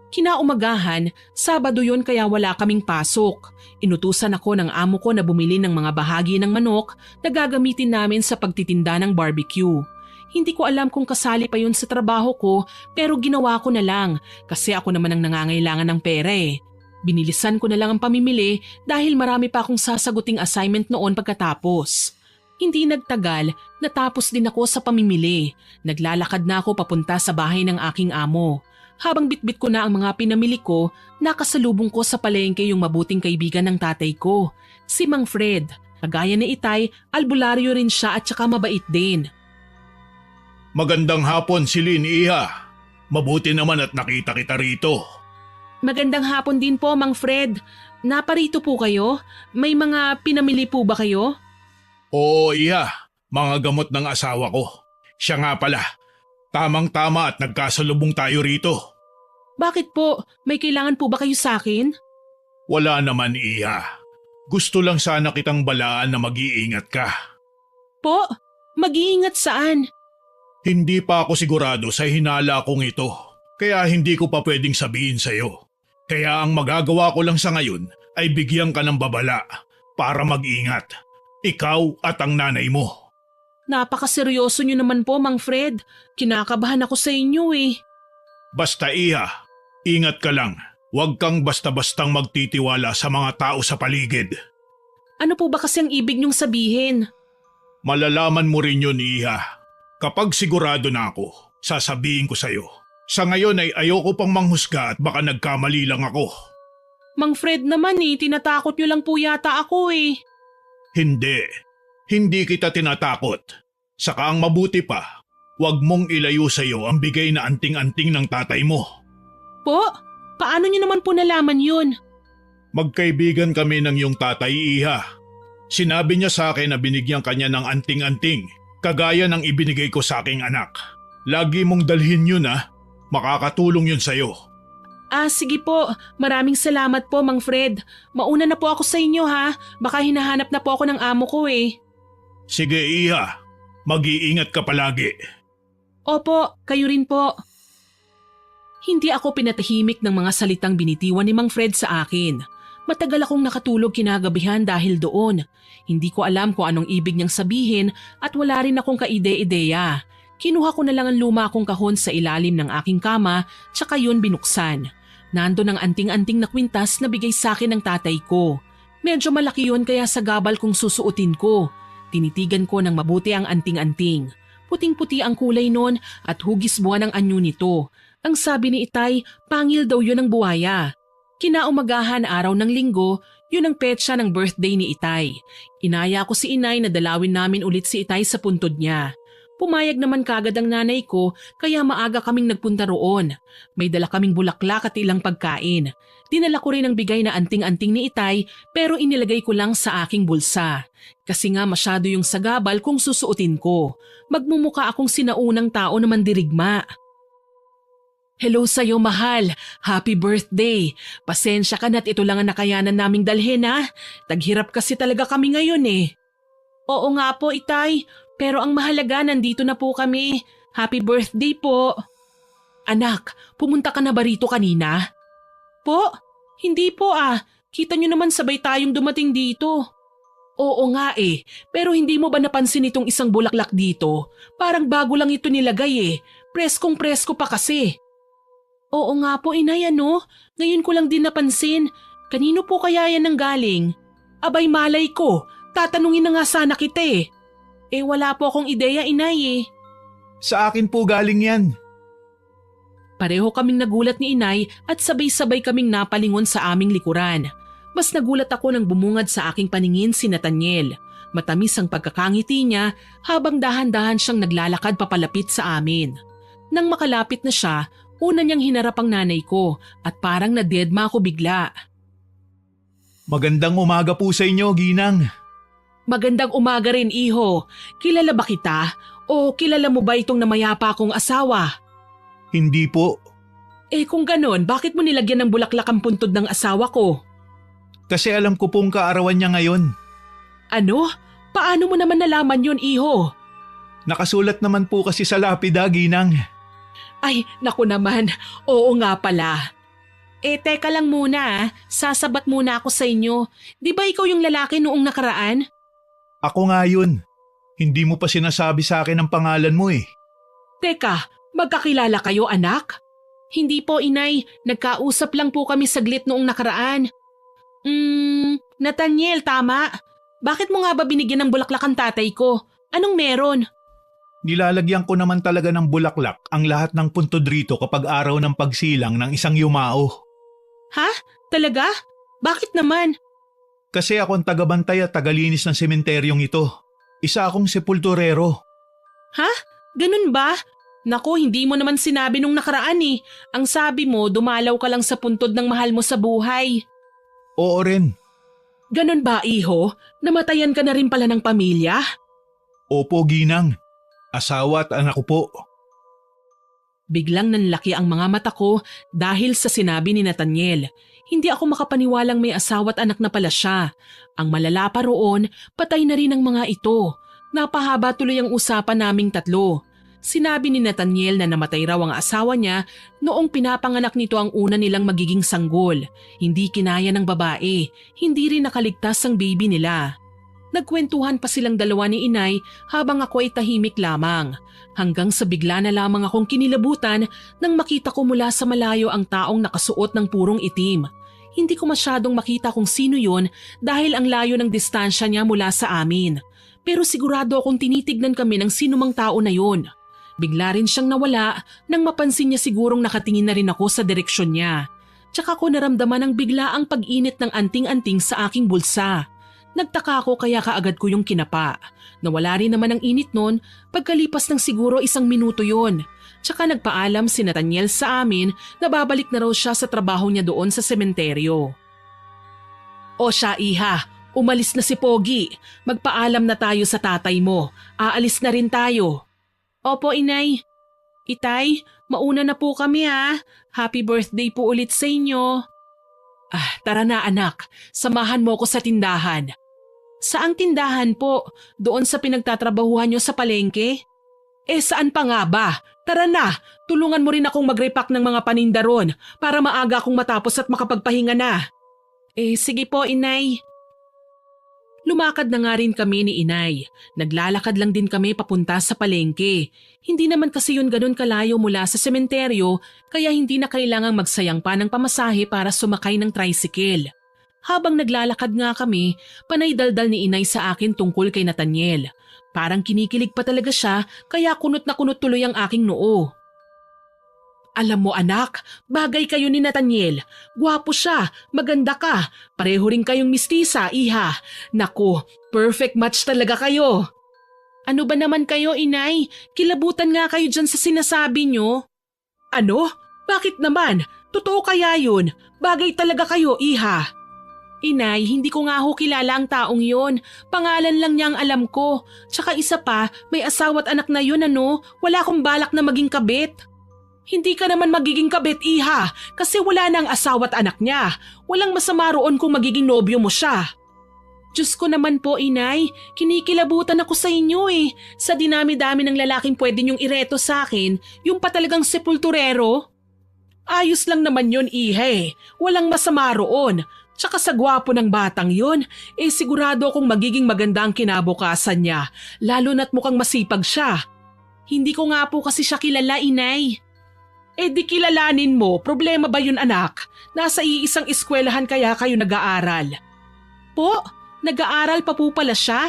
Kinaumagahan, Sabado yon kaya wala kaming pasok. Inutusan ako ng amo ko na bumili ng mga bahagi ng manok na gagamitin namin sa pagtitinda ng barbecue. Hindi ko alam kung kasali pa yun sa trabaho ko pero ginawa ko na lang kasi ako naman ang nangangailangan ng pera eh. Binilisan ko na lang ang pamimili dahil marami pa akong sasaguting assignment noon pagkatapos. Hindi nagtagal, natapos din ako sa pamimili. Naglalakad na ako papunta sa bahay ng aking amo. Habang bitbit ko na ang mga pinamili ko, nakasalubong ko sa palengke yung mabuting kaibigan ng tatay ko, si Mang Fred. Kagaya ni Itay, albularyo rin siya at saka mabait din. Magandang hapon, Silin, Iha. Mabuti naman at nakita kita rito. Magandang hapon din po, Mang Fred. Naparito po kayo? May mga pinamili po ba kayo? Oo, Iha. Mga gamot ng asawa ko. Siya nga pala. Tamang-tama at nagkasalubong tayo rito. Bakit po? May kailangan po ba kayo sa akin? Wala naman, Iha. Gusto lang sana kitang balaan na mag-iingat ka. Po? Mag-iingat saan? Hindi pa ako sigurado sa hinala kong ito. Kaya hindi ko pa pwedeng sabihin sa'yo. Kaya ang magagawa ko lang sa ngayon ay bigyan ka ng babala para mag-ingat. Ikaw at ang nanay mo. Napakaseryoso niyo naman po, Mang Fred. Kinakabahan ako sa inyo eh. Basta Iha, ingat ka lang. Huwag kang basta-bastang magtitiwala sa mga tao sa paligid. Ano po ba kasi ang ibig niyong sabihin? Malalaman mo rin yun, Iha. Kapag sigurado na ako, sasabihin ko sa'yo. Sa ngayon ay ayoko pang manghusga at baka nagkamali lang ako. Mang Fred naman tinatakot niyo lang po yata ako eh. Hindi kita tinatakot. Saka ang mabuti pa, huwag mong ilayo sa'yo ang bigay na anting-anting ng tatay mo. Po? Paano niyo naman po nalaman yun? Magkaibigan kami ng iyong tatay, Iha. Sinabi niya sa akin na binigyan kanya ng anting-anting, kagaya ng ibinigay ko sa aking anak. Lagi mong dalhin yun makakatulong yun sa'yo. Sige po. Maraming salamat po, Mang Fred. Mauna na po ako sa inyo ha. Baka hinahanap na po ako ng amo ko eh. Sige, Iha. Mag-iingat ka palagi. Opo, kayo rin po. Hindi ako pinatahimik ng mga salitang binitiwan ni Mang Fred sa akin. Matagal akong nakatulog kinagabihan dahil doon. Hindi ko alam kung anong ibig niyang sabihin at wala rin akong kaide-ideya. Kinuha ko na lang ang luma kong kahon sa ilalim ng aking kama tsaka yun binuksan. Nandun ang anting-anting na kwintas na bigay sa akin ng tatay ko. Medyo malaki yun kaya sagabal kong susuotin ko. Tinitigan ko ng mabuti ang anting-anting. Puting-puti ang kulay nun at hugis buwan ang anyo nito. Ang sabi ni Itay, pangil daw yun ng buwaya. Kinaumagahan araw ng linggo, yun ang petsa ng birthday ni Itay. Inaya ko si Inay na dalawin namin ulit si Itay sa puntod niya. Pumayag naman kagad ang nanay ko kaya maaga kaming nagpunta roon. May dala kaming bulaklak at ilang pagkain. Dinala ko rin ang bigay na anting-anting ni Itay pero inilagay ko lang sa aking bulsa. Kasi nga masyado yung sagabal kung susuotin ko. Magmumuka akong sinaunang tao na mandirigma. Hello sa'yo, mahal. Happy birthday. Pasensya ka na't ito lang ang nakayanan naming dalhin, ha? Taghirap kasi talaga kami ngayon eh. Oo nga po, Itay. Pero ang mahalaga, nandito na po kami. Happy birthday po. Anak, pumunta ka na ba rito kanina? Po? Hindi po ah. Kita nyo naman sabay tayong dumating dito. Oo nga eh. Pero hindi mo ba napansin itong isang bulaklak dito? Parang bago lang ito nilagay eh. Preskong presko pa kasi. Oo nga po, Inay, ano? Ngayon ko lang din napansin. Kanino po kaya yan ang galing? Abay malay ko, tatanungin na nga sana kita eh. Eh wala po akong ideya, Inay eh. Sa akin po galing yan. Pareho kaming nagulat ni Inay at sabay-sabay kaming napalingon sa aming likuran. Mas nagulat ako nang bumungad sa aking paningin si Nathaniel. Matamis ang pagkakangiti niya habang dahan-dahan siyang naglalakad papalapit sa amin. Nang makalapit na siya, una niyang hinarap ang nanay ko at parang nadedma ako bigla. Magandang umaga po sa inyo, Ginang. Magandang umaga rin, iho. Kilala ba kita? O kilala mo ba itong namayapa kong asawa? Hindi po. Eh kung ganon, bakit mo nilagyan ng bulaklak ang puntod ng asawa ko? Kasi alam ko pong kaarawan niya ngayon. Ano? Paano mo naman nalaman yun, iho? Nakasulat naman po kasi sa lapida, Ginang. Ay, naku naman. Oo nga pala. Eh, teka lang muna. Sasabat muna ako sa inyo. Di ba ikaw yung lalaki noong nakaraan? Ako nga yun. Hindi mo pa sinasabi sa akin ang pangalan mo eh. Teka, magkakilala kayo, anak? Hindi po, Inay. Nagkausap lang po kami saglit noong nakaraan. Nathaniel, tama. Bakit mo nga ba binigyan ng bulaklak ang tatay ko? Anong meron? Nilalagyan ko naman talaga ng bulaklak ang lahat ng puntod rito kapag araw ng pagsilang ng isang yumao. Ha? Talaga? Bakit naman? Kasi ako ang tagabantay at tagalinis ng sementeryong ito. Isa akong sepulturero. Ha? Ganun ba? Naku, hindi mo naman sinabi nung nakaraan eh. Ang sabi mo, dumalaw ka lang sa puntod ng mahal mo sa buhay. Oo rin. Ganun ba, iho? Namatayan ka na rin pala ng pamilya? Opo, Ginang. Asawa at anak ko po. Biglang nanlaki ang mga mata ko dahil sa sinabi ni Nathaniel. Hindi ako makapaniwalang may asawa at anak na pala siya. Ang malala pa roon, patay na rin ang mga ito. Napahaba tuloy ang usapan naming tatlo. Sinabi ni Nathaniel na namatay raw ang asawa niya noong pinapanganak nito ang una nilang magiging sanggol. Hindi kinaya ng babae, hindi rin nakaligtas ang baby nila. Nagkwentuhan pa silang dalawa ni Inay habang ako ay tahimik lamang. Hanggang sa bigla na lamang akong kinilabutan nang makita ko mula sa malayo ang taong nakasuot ng purong itim. Hindi ko masyadong makita kung sino yon dahil ang layo ng distansya niya mula sa amin. Pero sigurado akong tinitignan kami ng sinumang tao na yon. Bigla rin siyang nawala nang mapansin niya sigurong nakatingin na rin ako sa direksyon niya. Tsaka ko naramdaman ang bigla ang pag-init ng anting-anting sa aking bulsa. Nagtaka ako kaya kaagad ko yung kinapa. Nawala rin naman ang init nun pagkalipas ng siguro 1 minuto yon. Tsaka nagpaalam si Nathaniel sa amin na babalik na raw siya sa trabaho niya doon sa sementeryo. O siya, iha, umalis na si Pogi. Magpaalam na tayo sa tatay mo. Aalis na rin tayo. Opo, Inay. Itay, mauna na po kami ha. Happy birthday po ulit sa inyo. Tara na anak, samahan mo ko sa tindahan. Saang tindahan po? Doon sa pinagtatrabahuhan nyo sa palengke? Eh saan pa nga ba? Tara na, tulungan mo rin akong mag-repack ng mga paninda ron para maaga akong matapos at makapagpahinga na. Eh sige po, Inay. Lumakad na nga rin kami ni Inay. Naglalakad lang din kami papunta sa palengke. Hindi naman kasi yun ganun kalayo mula sa sementeryo kaya hindi na kailangang magsayang pa ng pamasahe para sumakay ng tricycle. Habang naglalakad nga kami, panay daldal ni Inay sa akin tungkol kay Nathaniel. Parang kinikilig pa talaga siya kaya kunot na kunot tuloy ang aking noo. Alam mo anak, bagay kayo ni Nathaniel. Gwapo siya, maganda ka. Pareho rin kayong mistisa, iha. Naku, perfect match talaga kayo. Ano ba naman kayo, inay? Kilabutan nga kayo dyan sa sinasabi nyo. Ano? Bakit naman? Totoo kaya yun? Bagay talaga kayo, iha. Inay, hindi ko nga ho kilala ang taong yon. Pangalan lang niya ang alam ko. Tsaka isa pa, may asawa't anak na yun ano. Wala akong balak na maging kabit. Hindi ka naman magiging kabit, iha. Kasi wala na ang asawa't anak niya. Walang masama roon kung magiging nobyo mo siya. Diyos ko naman po, inay. Kinikilabutan ako sa inyo eh. Sa dinami-dami ng lalaking pwede niyong ireto sa akin, yung pa talagang sepulturero. Ayos lang naman yun, iha eh. Walang masama roon. Tsaka sa gwapo ng batang yun, sigurado akong magiging maganda ang kinabukasan niya, lalo na't mukhang masipag siya. Hindi ko nga po kasi siya kilala, inay. Di kilalanin mo, problema ba yun anak? Nasa iisang eskwelahan kaya kayo nag-aaral? Po, nag-aaral pa po pala siya?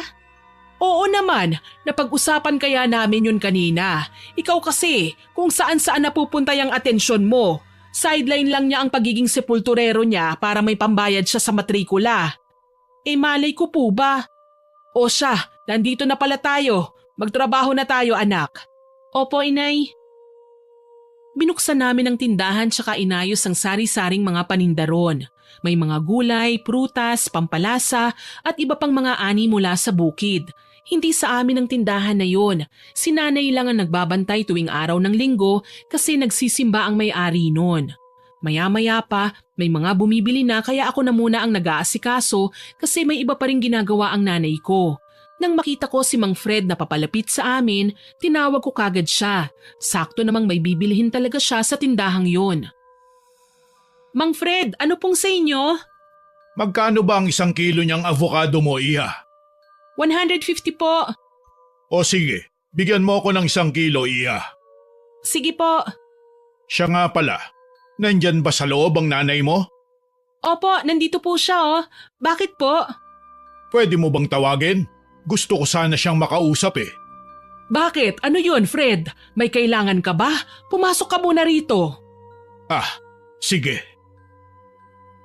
Oo naman, napag-usapan kaya namin yun kanina. Ikaw kasi, kung saan-saan napupunta yung atensyon mo. Sideline lang niya ang pagiging sepulturero niya para may pambayad siya sa matrikula. Malay ko po ba? O siya, nandito na pala tayo. Magtrabaho na tayo, anak. Opo, inay. Binuksan namin ang tindahan tsaka inayos ang sari-saring mga panindaron. May mga gulay, prutas, pampalasa at iba pang mga ani mula sa bukid. Hindi sa amin ang tindahan na yon. Si nanay lang ang nagbabantay tuwing araw ng linggo kasi nagsisimba ang may-ari nun. Maya-maya pa, may mga bumibili na kaya ako na muna ang nag-aasikaso kasi may iba pa rin ginagawa ang nanay ko. Nang makita ko si Mang Fred na papalapit sa amin, tinawag ko kagad siya. Sakto namang may bibilihin talaga siya sa tindahang yon. Mang Fred, ano pong sa inyo? Magkano ba ang 1 kilo niyang avocado mo, iha? 150 po. O sige, bigyan mo ako ng 1 kilo, iha. Sige po. Siya nga pala, nandyan ba sa loob ang nanay mo? Opo, nandito po siya oh. Bakit po? Pwede mo bang tawagin? Gusto ko sana siyang makausap eh. Bakit? Ano yun, Fred? May kailangan ka ba? Pumasok ka muna rito. Sige.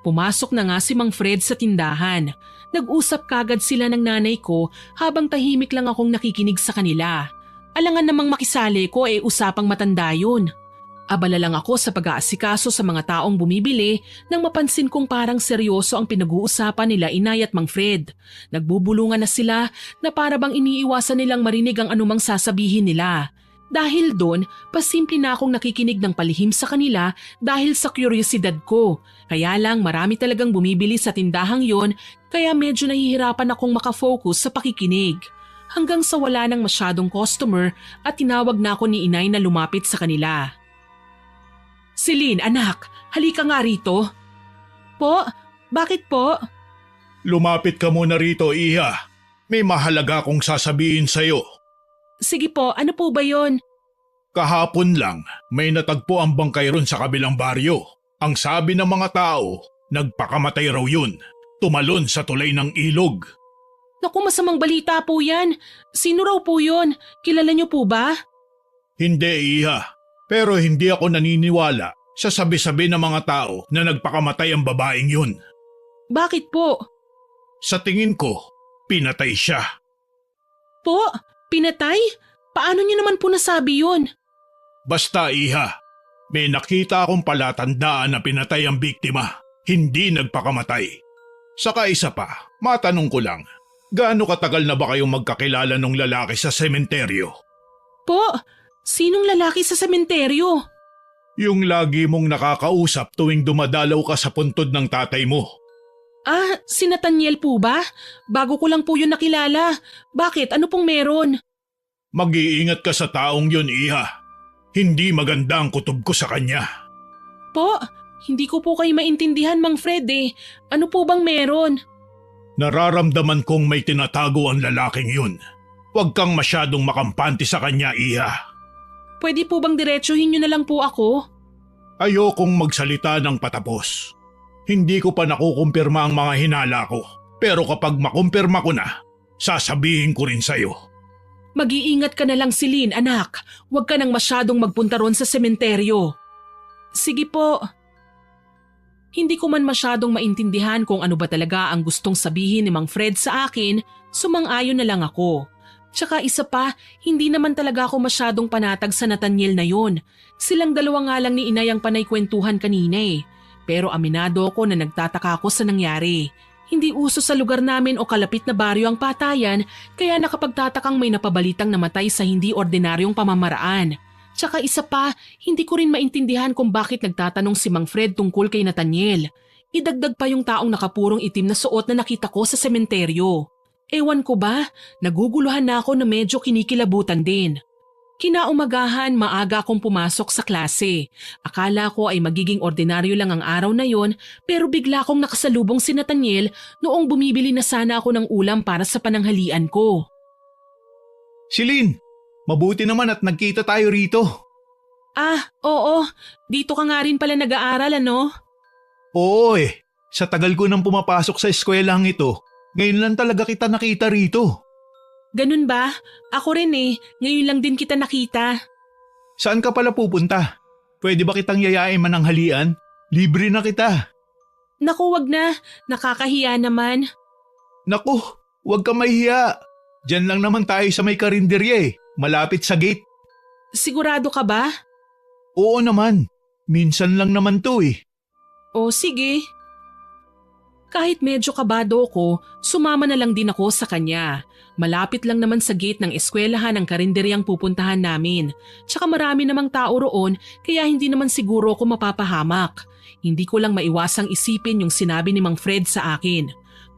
Pumasok na nga si Mang Fred sa tindahan. Nag-usap kagad sila ng nanay ko habang tahimik lang akong nakikinig sa kanila. Alangan namang makisali ko usapang matanda yun. Abala lang ako sa pag-aasikaso sa mga taong bumibili nang mapansin kong parang seryoso ang pinag-uusapan nila Inay at Mang Fred. Nagbubulungan na sila na para bang iniiwasan nilang marinig ang anumang sasabihin nila. Dahil doon, pasimple na akong nakikinig ng palihim sa kanila dahil sa kuryosidad ko. Kaya lang marami talagang bumibili sa tindahang yon kaya medyo nahihirapan akong makafocus sa pakikinig. Hanggang sa wala nang masyadong customer at tinawag na ako ni Inay na lumapit sa kanila. Celine, anak, halika nga rito. Po? Bakit po? Lumapit ka muna rito, iha. May mahalaga akong sasabihin sa'yo. Sige po, ano po ba yon? Kahapon lang, may natagpo ang bangkay ron sa kabilang baryo. Ang sabi ng mga tao, nagpakamatay raw yun. Tumalon sa tulay ng ilog. Naku, masamang balita po yan. Sino raw po yon? Kilala niyo po ba? Hindi, iha. Pero hindi ako naniniwala sa sabi-sabi ng mga tao na nagpakamatay ang babaeng yun. Bakit po? Sa tingin ko, pinatay siya. Po? Pinatay? Paano niyo naman po nasabi yun? Basta, iha. May nakita akong palatandaan na pinatay ang biktima. Hindi nagpakamatay. Saka isa pa, matanong ko lang, gaano katagal na ba kayong magkakilala ng lalaki sa sementeryo? Po? Sinong lalaki sa sementeryo? Yung lagi mong nakakausap tuwing dumadalaw ka sa puntod ng tatay mo. Si Nathaniel po ba? Bago ko lang po yun nakilala. Bakit? Ano pong meron? Mag-iingat ka sa taong yun, iha. Hindi maganda ang kutob ko sa kanya. Po, hindi ko po kayo maintindihan, Mang Fred eh. Ano po bang meron? Nararamdaman kong may tinatago ang lalaking yun. Huwag kang masyadong makampante sa kanya, iha. Pwede po bang diretsuhin nyo na lang po ako? Ayokong magsalita ng patapos. Hindi ko pa nakukumpirma ang mga hinala ko. Pero kapag makumpirma ko na, sasabihin ko rin sa'yo. Mag-iingat ka na lang, Celine, anak. Huwag ka nang masyadong magpunta ron sa sementeryo. Sige po. Hindi ko man masyadong maintindihan kung ano ba talaga ang gustong sabihin ni Mang Fred sa akin, sumang-ayon na lang ako. Tsaka isa pa, hindi naman talaga ako masyadong panatag sa Nathaniel na yon. Silang dalawa nga lang ni inay ang panay kwentuhan kanina eh. Pero aminado ako na nagtataka ako sa nangyari. Hindi uso sa lugar namin o kalapit na baryo ang patayan, kaya nakapagtatakang may napabalitang namatay sa hindi ordinaryong pamamaraan. Tsaka isa pa, hindi ko rin maintindihan kung bakit nagtatanong si Mang Fred tungkol kay Nathaniel. Idagdag pa yung taong nakapurong itim na suot na nakita ko sa sementeryo. Ewan ko ba, naguguluhan na ako na medyo kinikilabutan din. Kinaumagahan, maaga akong pumasok sa klase. Akala ko ay magiging ordinaryo lang ang araw na yon, pero bigla akong nakasalubong si Nathaniel noong bumibili na sana ako ng ulam para sa pananghalian ko. Silin, mabuti naman at nagkita tayo rito. Ah, oo. Dito ka nga rin pala nag-aaral, ano? Oo eh, sa tagal ko nang pumapasok sa eskwelahan ito, ngayon lang talaga kita nakita rito. Ganun ba? Ako rin eh. Ngayon lang din kita nakita. Saan ka pala pupunta? Pwede ba kitang yayain mananghalian? Libre na kita. Naku, wag na. Nakakahiya naman. Naku, huwag ka mahiya. Diyan lang naman tayo sa may karinderya eh, malapit sa gate. Sigurado ka ba? Oo naman, minsan lang naman to eh. O sige. Kahit medyo kabado ko, sumama na lang din ako sa kanya. Malapit lang naman sa gate ng eskwelahan ang karinderyang pupuntahan namin. Tsaka marami namang tao roon kaya hindi naman siguro ako mapapahamak. Hindi ko lang maiwasang isipin yung sinabi ni Mang Fred sa akin.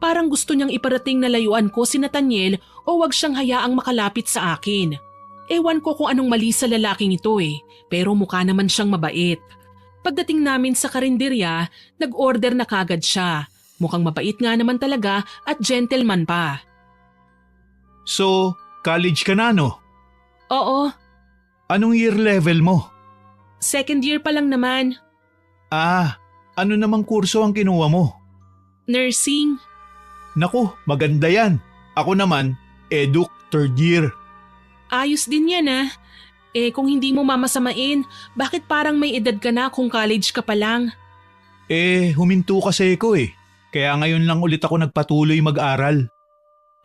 Parang gusto niyang iparating na layuan ko si Nathaniel o wag siyang hayaang makalapit sa akin. Ewan ko kung anong mali sa lalaking ito eh, pero mukha naman siyang mabait. Pagdating namin sa karinderya, nag-order na kagad siya. Mukhang mabait nga naman talaga at gentleman pa. So, college ka na no? Oo, Anong year level mo? second year pa lang naman. Ah, ano namang kurso ang kinuha mo? Nursing. Naku, maganda yan. Ako naman, eduk, third year. Ayos din yan ah. Eh kung hindi mo mamasamain, bakit parang may edad ka na kung college ka pa lang? Huminto kasi ko eh. Kaya ngayon lang ulit ako nagpatuloy mag-aral.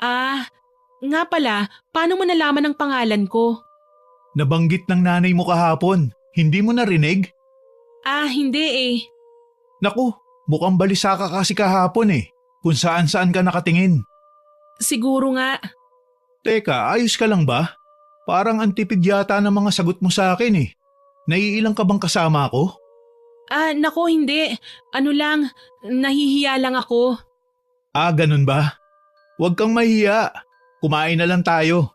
Ah, nga pala, paano mo nalaman ang pangalan ko? Nabanggit ng nanay mo kahapon. Hindi mo narinig? Ah, hindi eh. Naku, mukhang balisa ka kasi kahapon eh. Kung saan-saan ka nakatingin. Siguro nga. Teka, ayos ka lang ba? Parang ang tipid yata ng mga sagot mo sa akin eh. Naiilang ka bang kasama ako? Ah, nako hindi. Ano lang, nahihiya lang ako. Ah, ganun ba? Huwag kang mahiya. Kumain na lang tayo.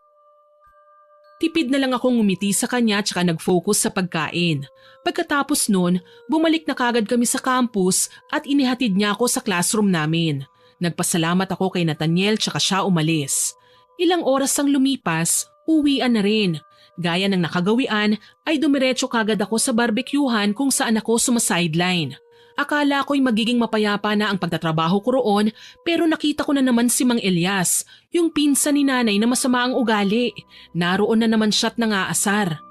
Tipid na lang akong ngumiti sa kanya tsaka nag-focus sa pagkain. Pagkatapos nun, bumalik na kagad kami sa campus at inihatid niya ako sa classroom namin. Nagpasalamat ako kay Nathaniel tsaka siya umalis. Ilang oras ang lumipas, uwian na rin. Gaya ng nakagawian ay dumiretso kagad ako sa barbecuehan kung saan ako sumasideline. Akala ko'y magiging mapayapa na ang pagtatrabaho ko roon pero nakita ko na naman si Mang Elias, yung pinsan ni nanay na masama ang ugali. Naroon na naman siya't nangaasar.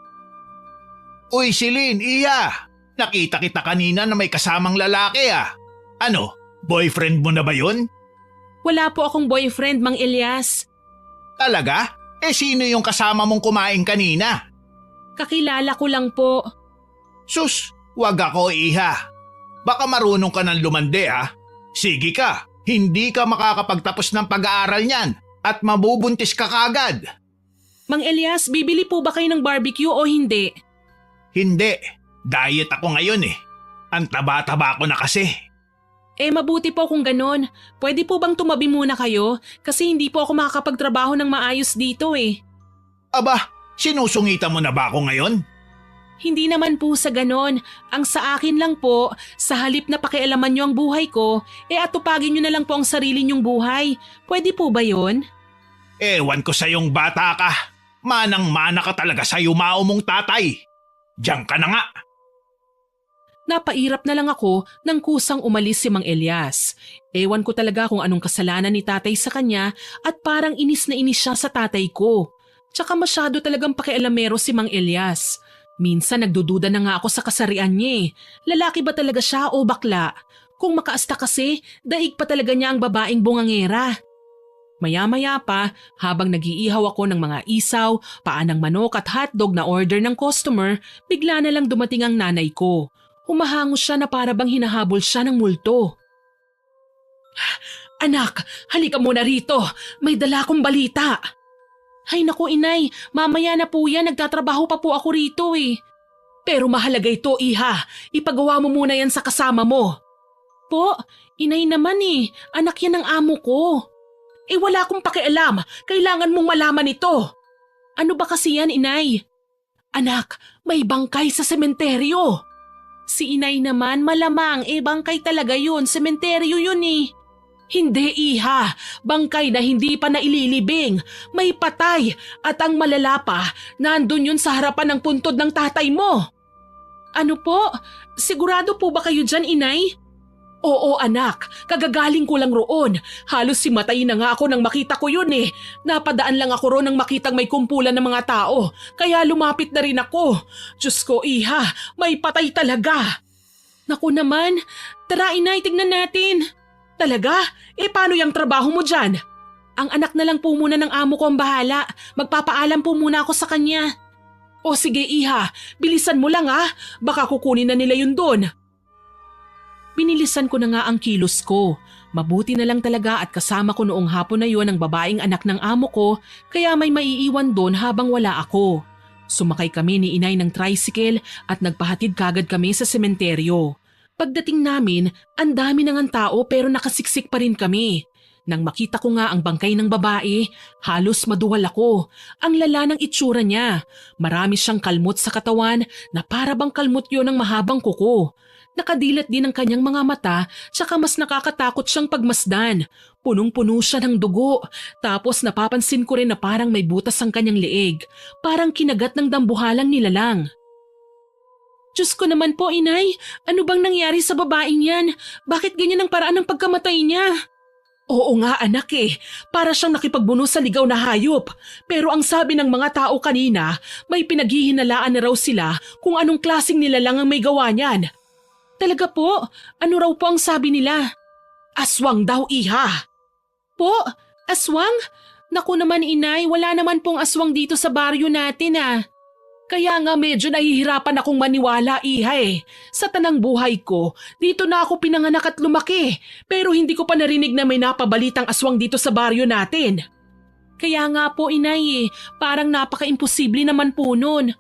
Uy Silin, iya! Nakita kita kanina na may kasamang lalaki ah. Ano, boyfriend mo na ba yun? Wala po akong boyfriend, Mang Elias. Talaga? Sino yung kasama mong kumain kanina? Kakilala ko lang po. Sus, wag ako iha. Baka marunong ka ng lumande ah. Sige ka, hindi ka makakapagtapos ng pag-aaral niyan at mabubuntis ka kagad. Mang Elias, bibili po ba kayo ng barbecue o hindi? Hindi, diet ako ngayon eh. Ang taba-taba ko na kasi. Mabuti po kung ganon. Pwede po bang tumabi muna kayo? Kasi hindi po ako makakapagtrabaho ng maayos dito eh. Aba, sinusungitan mo na ba ako ngayon? Hindi naman po sa ganon. Ang sa akin lang po, sa halip na pakialaman nyo ang buhay ko, atupagin nyo na lang po ang sarili nyong buhay. Pwede po ba yon? Ewan ko sa yung bata ka. Manang-mana ka talaga sa yumao mong tatay. Diyan ka na nga. Napairap na lang ako nang kusang umalis si Mang Elias. Ewan ko talaga kung anong kasalanan ni tatay sa kanya at parang inis na inis siya sa tatay ko. Tsaka masyado talagang pakialamero si Mang Elias. Minsan nagdududa na nga ako sa kasarian niya eh. Lalaki ba talaga siya o bakla? Kung makaasta kasi, daig pa talaga niya ang babaeng bungangera. Maya-maya pa, habang nag-iihaw ako ng mga isaw, paa ng manok at hotdog na order ng customer, bigla na lang dumating ang nanay ko. Humahangos siya na para bang hinahabol siya ng multo. Anak, halika muna rito. May dala akong balita. Ay naku inay, mamaya na po yan, nagtatrabaho pa po ako rito eh. Pero mahalaga ito iha, ipagawa mo muna yan sa kasama mo. Po, inay naman eh, anak yan ng amo ko. Eh wala akong pakialam, kailangan mong malaman ito. Ano ba kasi yan inay? Anak, may bangkay sa sementeryo. Si inay naman malamang bangkay talaga yun, sementeryo yun eh. Hindi iha, bangkay na hindi pa naililibing, may patay at ang malala pa, nandun yun sa harapan ng puntod ng tatay mo. Ano po? Sigurado po ba kayo dyan inay? Oo anak, kagagaling ko lang roon. Halos simatay na nga ako nang makita ko yun eh. Napadaan lang ako roon nang makitang may kumpulan ng mga tao. Kaya lumapit na rin ako. Diyos ko iha, may patay talaga. Naku naman, tara inay, tignan natin. Talaga? Paano yung trabaho mo dyan? Ang anak na lang po muna ng amo ko ang bahala. Magpapaalam po muna ako sa kanya. O sige iha, bilisan mo lang ha. Baka kukunin na nila yun doon. Binilisan ko na nga ang kilos ko. Mabuti na lang talaga at kasama ko noong hapon na yon ang babaeng anak ng amo ko kaya may maiiwan doon habang wala ako. Sumakay kami ni inay ng tricycle at nagpahatid kagad kami sa sementeryo. Pagdating namin, ang dami ng tao pero nakasiksik pa rin kami. Nang makita ko nga ang bangkay ng babae, halos maduwal ako. Ang lala ng itsura niya. Marami siyang kalmot sa katawan na para bang kalmot yon ng mahabang kuko. Nakadilat din ang kanyang mga mata tsaka mas nakakatakot siyang pagmasdan. Punong-puno siya ng dugo. Tapos napapansin ko rin na parang may butas ang kanyang leeg. Parang kinagat ng dambuhalang nilalang. Diyos ko naman po inay, ano bang nangyari sa babaeng yan? Bakit ganyan ang paraan ng pagkamatay niya? Oo nga anak para siyang nakipagbuno sa ligaw na hayop. Pero ang sabi ng mga tao kanina, may pinaghihinalaan na raw sila kung anong klaseng nilalang ang may gawa niyan. Talaga po? Ano raw po ang sabi nila? Aswang daw iha. Po? Aswang? Naku naman inay, wala naman pong aswang dito sa baryo natin Kaya nga medyo nahihirapan akong maniwala iha Sa tanang buhay ko, dito na ako pinanganak at lumaki. Pero hindi ko pa narinig na may napabalitang aswang dito sa baryo natin. Kaya nga po inay parang napaka-imposible naman po nun.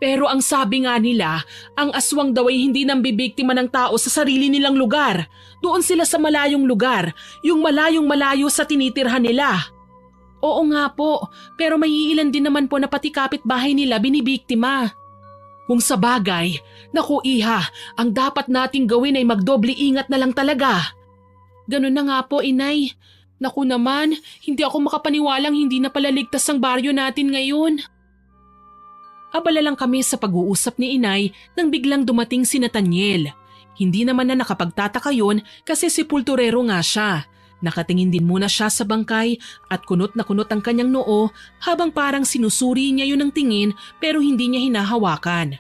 Pero ang sabi nga nila, ang aswang daw ay hindi nang bibiktima ng tao sa sarili nilang lugar. Doon sila sa malayong lugar, yung malayong malayo sa tinitirhan nila. Oo nga po, pero may iilan din naman po na pati kapitbahay nila binibiktima. Kung sa bagay, naku iha, ang dapat nating gawin ay magdoble ingat na lang talaga. Ganun na nga po inay. Naku naman, hindi ako makapaniwalang hindi na palaligtas ang baryo natin ngayon. Abala lang kami sa pag-uusap ni inay nang biglang dumating si Nathaniel. Hindi naman na nakapagtataka yun kasi sepulturero nga siya. Nakatingin din muna siya sa bangkay at kunot na kunot ang kanyang noo habang parang sinusuri niya yun ng tingin pero hindi niya hinahawakan.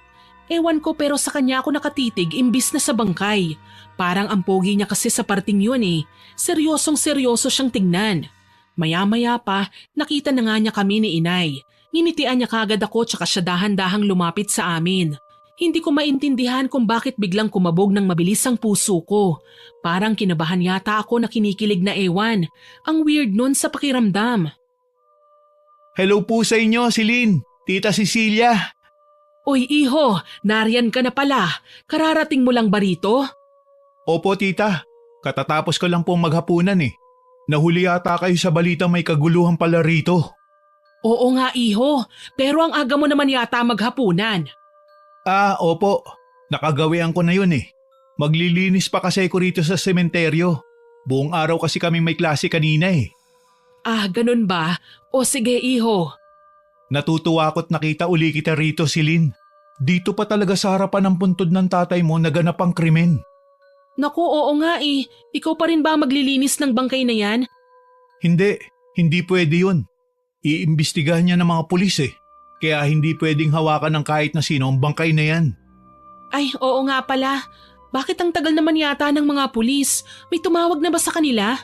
Ewan ko pero sa kanya ako nakatitig imbis na sa bangkay. Parang ang pogi niya kasi sa parting yun Seryosong seryoso siyang tingnan. Maya-maya pa nakita na nga niya kami ni inay. Nginitian niya kagad ako tsaka siya dahan-dahang lumapit sa amin. Hindi ko maintindihan kung bakit biglang kumabog ng mabilis ang puso ko. Parang kinabahan yata ako na kinikilig na ewan. Ang weird nun sa pakiramdam. Hello po sa inyo, Celine. Tita Cecilia. Uy iho, nariyan ka na pala. Kararating mo lang ba rito? Opo tita, katatapos ko lang pong maghapunan Nahuli yata kayo sa balita may kaguluhan pala rito. Oo nga iho, pero ang aga mo naman yata maghapunan. Opo. Nakagawian ko na yun Maglilinis pa kasi ko rito sa sementeryo. Buong araw kasi kami may klase kanina Ganun ba? O sige iho. Natutuwa ako't nakita uli kita rito, Celine. Dito pa talaga sa harapan ng puntod ng tatay mo naganap ang krimen. Naku oo nga Ikaw pa rin ba maglilinis ng bangkay na yan? Hindi pwede yun. Iimbestigahan niya ng mga pulis Kaya hindi pwedeng hawakan ng kahit na sino ang bangkay na yan. Ay, oo nga pala. Bakit ang tagal naman yata ng mga pulis? May tumawag na ba sa kanila?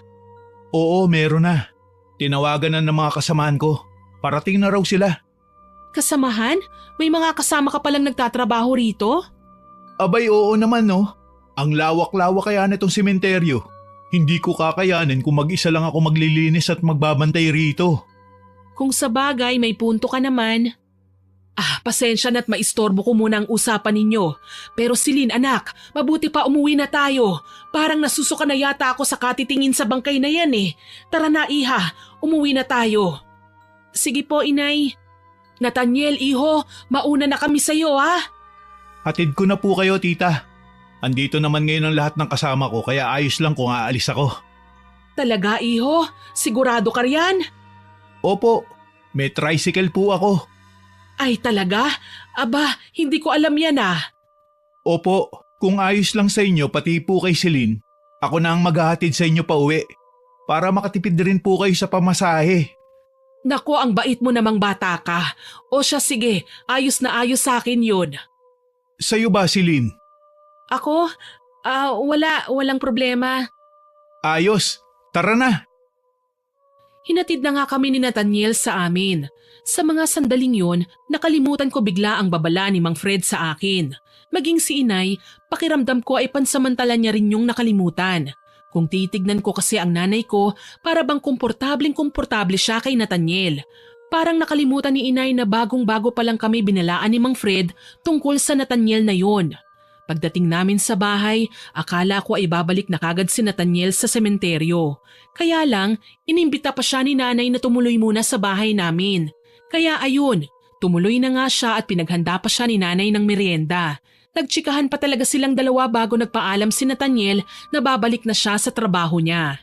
Oo, meron na. Tinawagan na ng mga kasamahan ko. Parating na raw sila. Kasamahan? May mga kasama ka palang nagtatrabaho rito? Abay oo naman no. Ang lawak-lawak kaya nitong sementeryo. Hindi ko kakayanin kung mag-isa lang ako maglilinis at magbabantay rito. Kung sa bagay may punto ka naman. Pasensya na't maistorbo ko muna ang usapan ninyo. Pero Celine anak, mabuti pa umuwi na tayo. Parang nasusuka na yata ako sa katitingin sa bangkay na yan eh. Tara na iha, umuwi na tayo. Sige po inay. Nathaniel iho, mauna na kami sa'yo ha. Hatid ko na po kayo tita. Andito naman ngayon ang lahat ng kasama ko kaya ayos lang kung aalis ako. Talaga iho? Sigurado ka riyan? Opo, may tricycle po ako. Ay talaga? Aba, hindi ko alam yan Opo, kung ayos lang sa inyo pati po kay Celine, ako na ang maghahatid sa inyo pa uwi para makatipid rin po kayo sa pamasahe. Naku, ang bait mo namang bata ka. O siya sige, ayos na ayos sa akin yun. Sa'yo ba Celine? Ako? Walang problema. Ayos, tara na. Hinatid na nga kami ni Nathaniel sa amin. Sa mga sandaling yun, nakalimutan ko bigla ang babala ni Mang Fred sa akin. Maging si inay, pakiramdam ko ay pansamantala niya rin yung nakalimutan. Kung titignan ko kasi ang nanay ko, para bang komportableng-komportable siya kay Nathaniel. Parang nakalimutan ni inay na bagong-bago pa lang kami binalaan ni Mang Fred tungkol sa Nathaniel na yon. Pagdating namin sa bahay, akala ko ay babalik na kagad si Nathaniel sa sementeryo. Kaya lang, inimbita pa siya ni nanay na tumuloy muna sa bahay namin. Kaya ayun, tumuloy na nga siya at pinaghanda pa siya ni nanay ng merienda. Nagtsikahan pa talaga silang dalawa bago nagpaalam si Nathaniel na babalik na siya sa trabaho niya.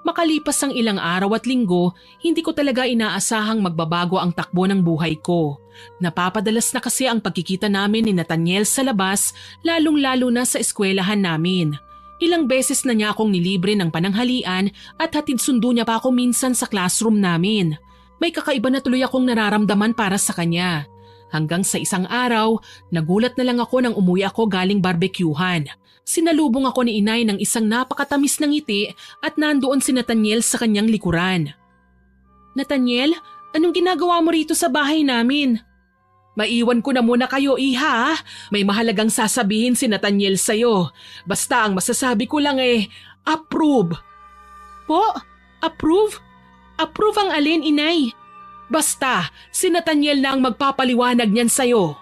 Makalipas ang ilang araw at linggo, hindi ko talaga inaasahang magbabago ang takbo ng buhay ko. Napapadalas na kasi ang pagkikita namin ni Nathaniel sa labas, lalong-lalo na sa eskwelahan namin. Ilang beses na niya akong nilibre ng pananghalian at hatid sundo niya pa ako minsan sa classroom namin. May kakaiba na tuloy akong nararamdaman para sa kanya. Hanggang sa isang araw, nagulat na lang ako nang umuwi ako galing barbekyuhan. Sinalubong ako ni inay ng isang napakatamis ng ngiti at nandoon si Nathaniel sa kanyang likuran. Nathaniel, anong ginagawa mo rito sa bahay namin? Maiwan ko na muna kayo iha. May mahalagang sasabihin si Nathaniel sa'yo. Basta ang masasabi ko lang approve. Po? Approve? Approve ang alin, inay? Basta, si Nathaniel na ang magpapaliwanag niyan sa'yo.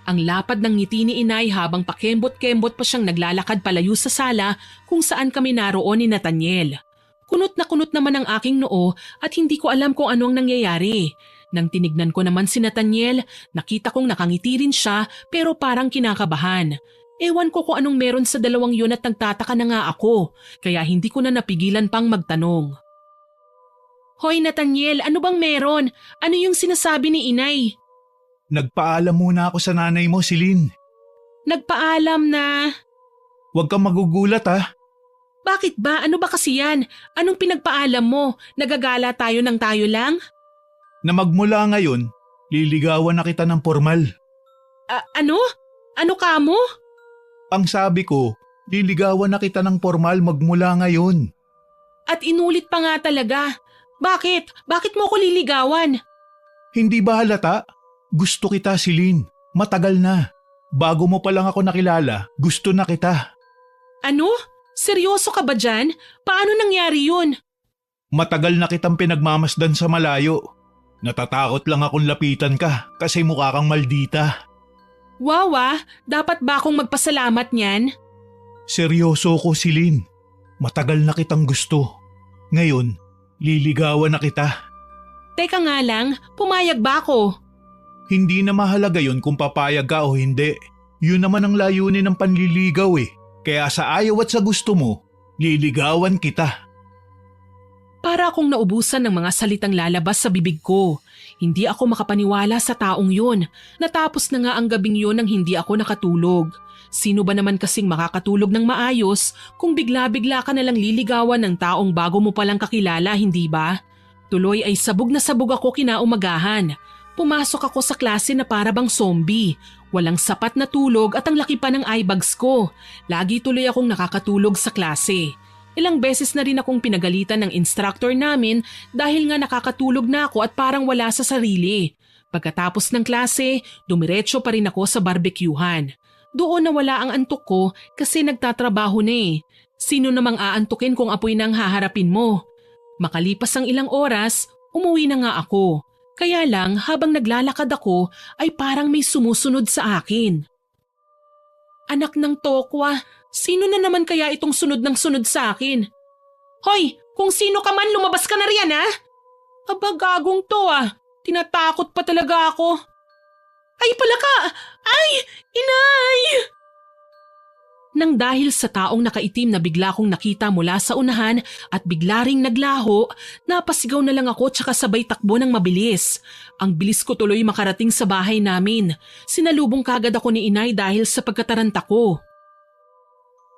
Ang lapad ng ngiti ni inay habang pakembot-kembot pa siyang naglalakad palayo sa sala kung saan kami naroon ni Nathaniel. Kunot na kunot naman ang aking noo at hindi ko alam kung ano ang nangyayari. Nang tinignan ko naman si Nathaniel, nakita kong nakangiti rin siya pero parang kinakabahan. Ewan ko kung anong meron sa dalawang yun at nagtataka na nga ako, kaya hindi ko na napigilan pang magtanong. Hoy Nathaniel, ano bang meron? Ano yung sinasabi ni inay? Nagpaalam muna ako sa nanay mo, Celine. Nagpaalam na… Huwag kang magugulat ha. Bakit ba? Ano ba kasi yan? Anong pinagpaalam mo? Nagagala tayo ng tayo lang? Na magmula ngayon, liligawan na kita ng formal. Ano? Ano ka mo? Ang sabi ko, liligawan na kita ng formal magmula ngayon. At inulit pa nga talaga. Bakit? Bakit mo ko liligawan? Hindi ba halata? Gusto kita, Celine. Matagal na. Bago mo pa lang ako nakilala, gusto na kita. Ano? Seryoso ka ba dyan? Paano nangyari yun? Matagal na kitang pinagmamasdan sa malayo. Natatakot lang akong lapitan ka kasi mukha kang maldita. Wow dapat ba akong magpasalamat niyan? Seryoso ko, Celine. Matagal na kitang gusto. Ngayon, liligawan na kita. Teka nga lang, pumayag ba ako? Hindi na mahalaga yun kung papayag ka o hindi. Yun naman ang layunin ng panliligaw Kaya sa ayaw at sa gusto mo, liligawan kita. Para akong naubusan ng mga salitang lalabas sa bibig ko. Hindi ako makapaniwala sa taong yun. Natapos na nga ang gabing yun nang hindi ako nakatulog. Sino ba naman kasing makakatulog ng maayos kung bigla-bigla ka nalang liligawan ng taong bago mo palang kakilala, hindi ba? Tuloy ay sabog na sabog ako kinaumagahan. Pumasok ako sa klase na para bang zombie. Walang sapat na tulog at ang laki pa ng eyebags ko. Lagi tuloy akong nakakatulog sa klase. Ilang beses na rin akong pinagalitan ng instructor namin dahil nga nakakatulog na ako at parang wala sa sarili. Pagkatapos ng klase, dumiretso pa rin ako sa barbecuehan. Doon nawala ang antok ko kasi nagtatrabaho na eh. Sino namang aantukin kung apoy na ang haharapin mo? Makalipas ang ilang oras, umuwi na nga ako. Kaya lang habang naglalakad ako ay parang may sumusunod sa akin. Anak ng tokwa, sino na naman kaya itong sunod ng sunod sa akin? Hoy, kung sino ka man lumabas ka na riyan ha? Aba gagong to ah, tinatakot pa talaga ako. Ay palaka! Ay! Inay! Nang dahil sa taong nakaitim na bigla kong nakita mula sa unahan at bigla ring naglaho, napasigaw na lang ako tsaka sabay takbo ng mabilis. Ang bilis ko tuloy makarating sa bahay namin. Sinalubong kagad ako ni inay dahil sa pagkataranta ko.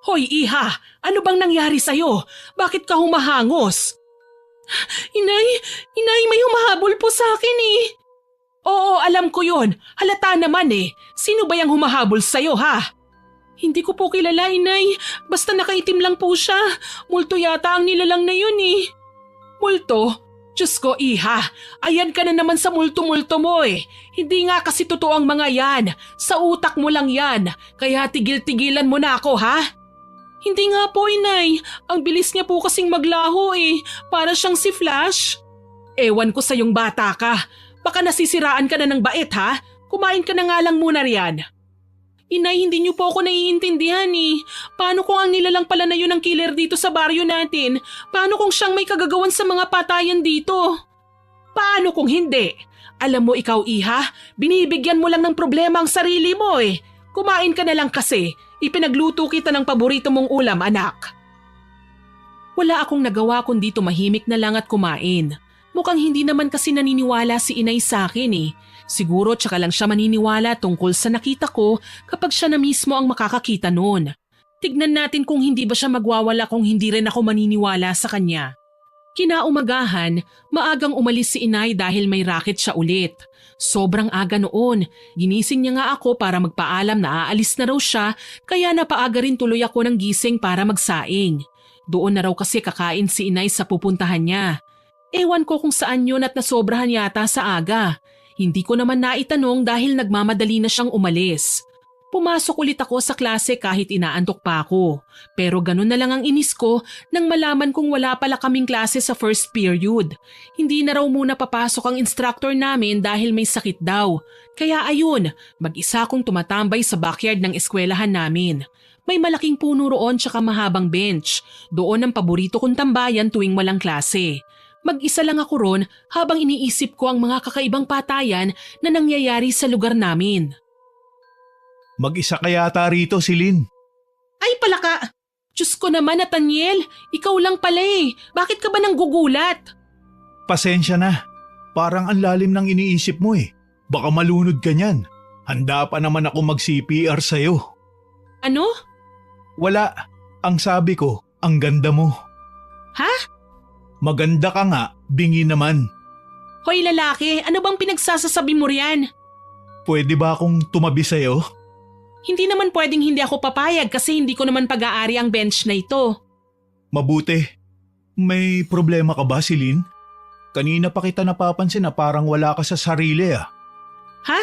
Hoy iha, ano bang nangyari sa'yo? Bakit ka humahangos? Inay may humahabol po sa akin eh. Oo, alam ko yun. Halata naman eh. Sino ba yung humahabol sa'yo ha? Hindi ko po kilala, inay. Basta nakaitim lang po siya. Multo yata ang nilalang na yun eh. Multo? Diyos ko, iha. Ayan ka na naman sa multo-multo mo eh. Hindi nga kasi totoo ang mga yan. Sa utak mo lang yan. Kaya tigil-tigilan mo na ako, ha? Hindi nga po, inay. Ang bilis niya po kasing maglaho eh. Para siyang si Flash. Ewan ko sa yung bata ka. Baka nasisiraan ka na ng bait, ha? Kumain ka na nga lang muna riyan. Inay, hindi niyo po ako naiintindihan eh. Paano kung ang nilalang pala na yun ang killer dito sa baryo natin? Paano kung siyang may kagagawan sa mga patayan dito? Paano kung hindi? Alam mo ikaw, iha, binibigyan mo lang ng problema ang sarili mo eh. Kumain ka na lang kasi. Ipinagluto kita ng paborito mong ulam, anak. Wala akong nagawa kundi tumahimik na lang at kumain. Mukhang hindi naman kasi naniniwala si inay sa akin eh. Siguro tsaka lang siya maniniwala tungkol sa nakita ko kapag siya na mismo ang makakakita noon. Tignan natin kung hindi ba siya magwawala kung hindi rin ako maniniwala sa kanya. Kinaumagahan, maagang umalis si inay dahil may racket siya ulit. Sobrang aga noon, ginising niya nga ako para magpaalam na aalis na raw siya kaya napaaga rin tuloy ako ng gising para magsaing. Doon na raw kasi kakain si inay sa pupuntahan niya. Ewan ko kung saan yun at nasobrahan yata sa aga. Hindi ko naman naitanong dahil nagmamadali na siyang umalis. Pumasok ulit ako sa klase kahit inaantok pa ako. Pero ganun na lang ang inis ko nang malaman kong wala pala kaming klase sa first period. Hindi na raw muna papasok ang instructor namin dahil may sakit daw. Kaya ayun, mag-isa akong tumatambay sa backyard ng eskwelahan namin. May malaking puno roon tsaka mahabang bench. Doon ang paborito kong tambayan tuwing walang klase. Mag-isa lang ako ron habang iniisip ko ang mga kakaibang patayan na nangyayari sa lugar namin. Mag-isa ka yata rito, Silin. Ay palaka! Diyos ko naman, Nathaniel, ikaw lang pala eh. Bakit ka ba nang gugulat? Pasensya na. Parang ang lalim ng iniisip mo eh. Baka malunod ka niyan. Handa pa naman ako mag-CPR sa'yo. Ano? Wala. Ang sabi ko, ang ganda mo. Ha? Maganda ka nga, bingi naman. Hoy lalaki, ano bang pinagsasasabi mo riyan? Pwede ba akong tumabi sa'yo? Hindi naman pwedeng hindi ako papayag kasi hindi ko naman pag-aari ang bench na ito. Mabuti. May problema ka ba, Silin? Kanina pa kita napapansin na parang wala ka sa sarili ah. Ha?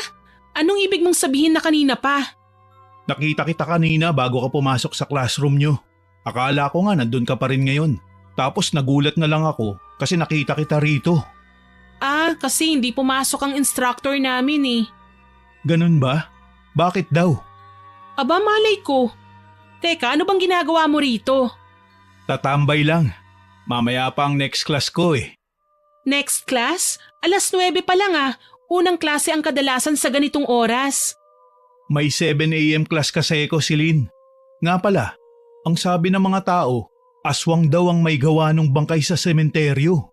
Anong ibig mong sabihin na kanina pa? Nakita kita kanina bago ka pumasok sa classroom nyo. Akala ko nga nandun ka pa rin ngayon. Tapos nagulat na lang ako kasi nakita kita rito. Ah, kasi hindi pumasok ang instructor namin eh. Ganun ba? Bakit daw? Aba malay ko. Teka, ano bang ginagawa mo rito? Tatambay lang. Mamaya pa ang next class ko eh. Next class? 9:00 pa lang ah. Unang klase ang kadalasan sa ganitong oras. May 7 a.m. class kasi ko, Silin. Nga pala, ang sabi ng mga tao, aswang daw ang may gawa ng bangkay sa sementeryo.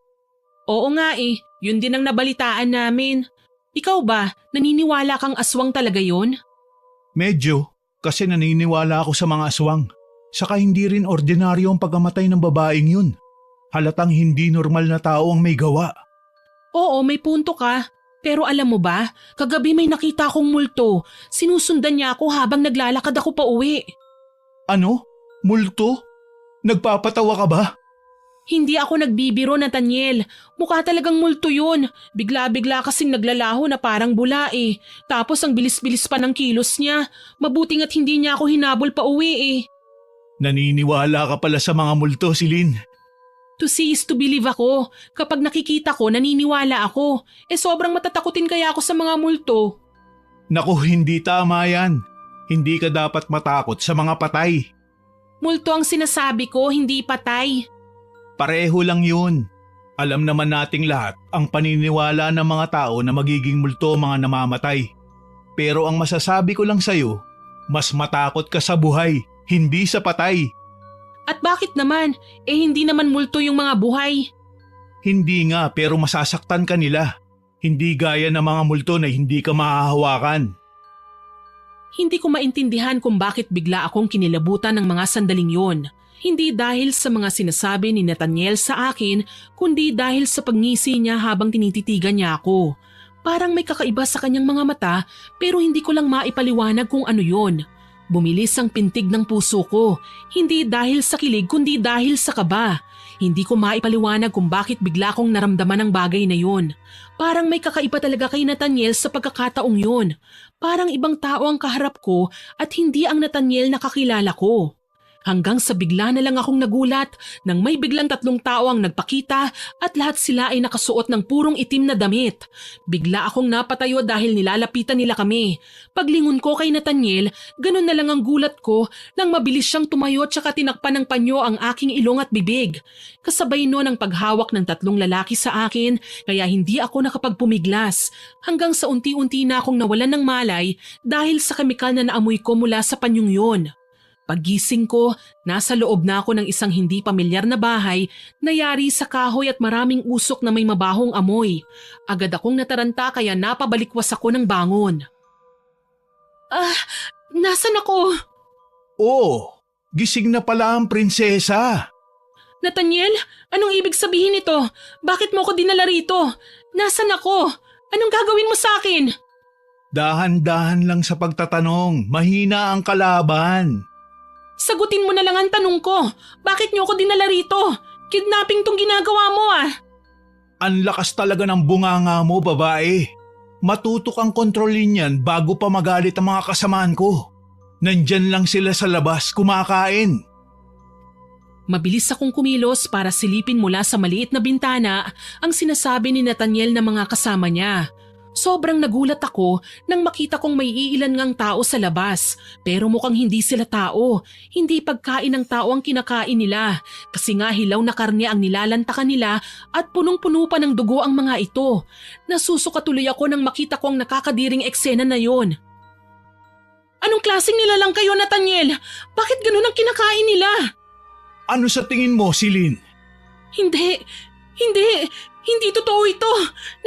Oo nga eh, yun din ang nabalitaan namin. Ikaw ba, naniniwala kang aswang talaga yun? Medyo, kasi naniniwala ako sa mga aswang. Saka hindi rin ordinaryo ang pagkamatay ng babaeng yun. Halatang hindi normal na tao ang may gawa. Oo, may punto ka. Pero alam mo ba, kagabi may nakita akong multo. Sinusundan niya ako habang naglalakad ako pa uwi. Ano? Multo? Nagpapatawa ka ba? Hindi ako nagbibiro, Nathaniel. Mukha talagang multo yun. Bigla-bigla kasing naglalaho na parang bula eh. Tapos ang bilis-bilis pa ng kilos niya. Mabuting at hindi niya ako hinabol pa uwi eh. Naniniwala ka pala sa mga multo, Celine. To see is to believe ako. Kapag nakikita ko, naniniwala ako. Sobrang matatakutin kaya ako sa mga multo. Naku, hindi tama yan. Hindi ka dapat matakot sa mga patay. Multo ang sinasabi ko, hindi patay. Pareho lang yun. Alam naman nating lahat ang paniniwala ng mga tao na magiging multo mga namamatay. Pero ang masasabi ko lang sa'yo, mas matakot ka sa buhay, hindi sa patay. At bakit naman? Hindi naman multo yung mga buhay. Hindi nga, pero masasaktan ka nila. Hindi gaya ng mga multo na hindi ka mahahawakan. Hindi ko maintindihan kung bakit bigla akong kinilabutan ng mga sandaling yon. Hindi dahil sa mga sinasabi ni Nathaniel sa akin, kundi dahil sa pagngisi niya habang tinititigan niya ako. Parang may kakaiba sa kanyang mga mata pero hindi ko lang maipaliwanag kung ano yon. Bumilis ang pintig ng puso ko, hindi dahil sa kilig kundi dahil sa kaba. Hindi ko maipaliwanag kung bakit bigla kong naramdaman ang bagay na yon. Parang may kakaiba talaga kay Nathaniel sa pagkakataong yon. Parang ibang tao ang kaharap ko at hindi ang Nathaniel na kakilala ko. Hanggang sa bigla na lang akong nagulat nang may biglang 3 tao ang nagpakita at lahat sila ay nakasuot ng purong itim na damit. Bigla akong napatayo dahil nilalapitan nila kami. Paglingon ko kay Nathaniel, ganun na lang ang gulat ko nang mabilis siyang tumayo tsaka tinakpan ng panyo ang aking ilong at bibig. Kasabay noon ang paghawak ng 3 lalaki sa akin kaya hindi ako nakapagpumiglas. Hanggang sa unti-unti na akong nawalan ng malay dahil sa kemikal na naamoy ko mula sa panyong yun. Paggising ko, nasa loob na ako ng isang hindi pamilyar na bahay na yari sa kahoy at maraming usok na may mabahong amoy. Agad akong nataranta kaya napabalikwas ako ng bangon. Nasaan ako? Oh, gising na pala ang prinsesa. Nathaniel, anong ibig sabihin nito? Bakit mo ako dinala rito? Nasaan ako? Anong gagawin mo sa akin? Dahan-dahan lang sa pagtatanong, mahina ang kalaban. Sagutin mo na lang ang tanong ko. Bakit niyo ako dinala rito? Kidnapping tong ginagawa mo ah. Ang lakas talaga ng bunganga mo, babae. Matuto kang kontrolin yan bago pa magalit ang mga kasamaan ko. Nandyan lang sila sa labas kumakain. Mabilis akong kumilos para silipin mula sa maliit na bintana ang sinasabi ni Nathaniel na mga kasama niya. Sobrang nagulat ako nang makita kong may iilan ngang tao sa labas pero mukhang hindi sila tao. Hindi pagkain ng tao ang kinakain nila kasi nga hilaw na karne ang nilalantakan nila at punong-puno pa ng dugo ang mga ito. Nasusuka tuloy ako nang makita ko ang nakakadiring eksena na yon. Anong klaseng nilalang kayo, Nathaniel? Bakit ganun ang kinakain nila? Ano sa tingin mo, Celine? Hindi totoo ito.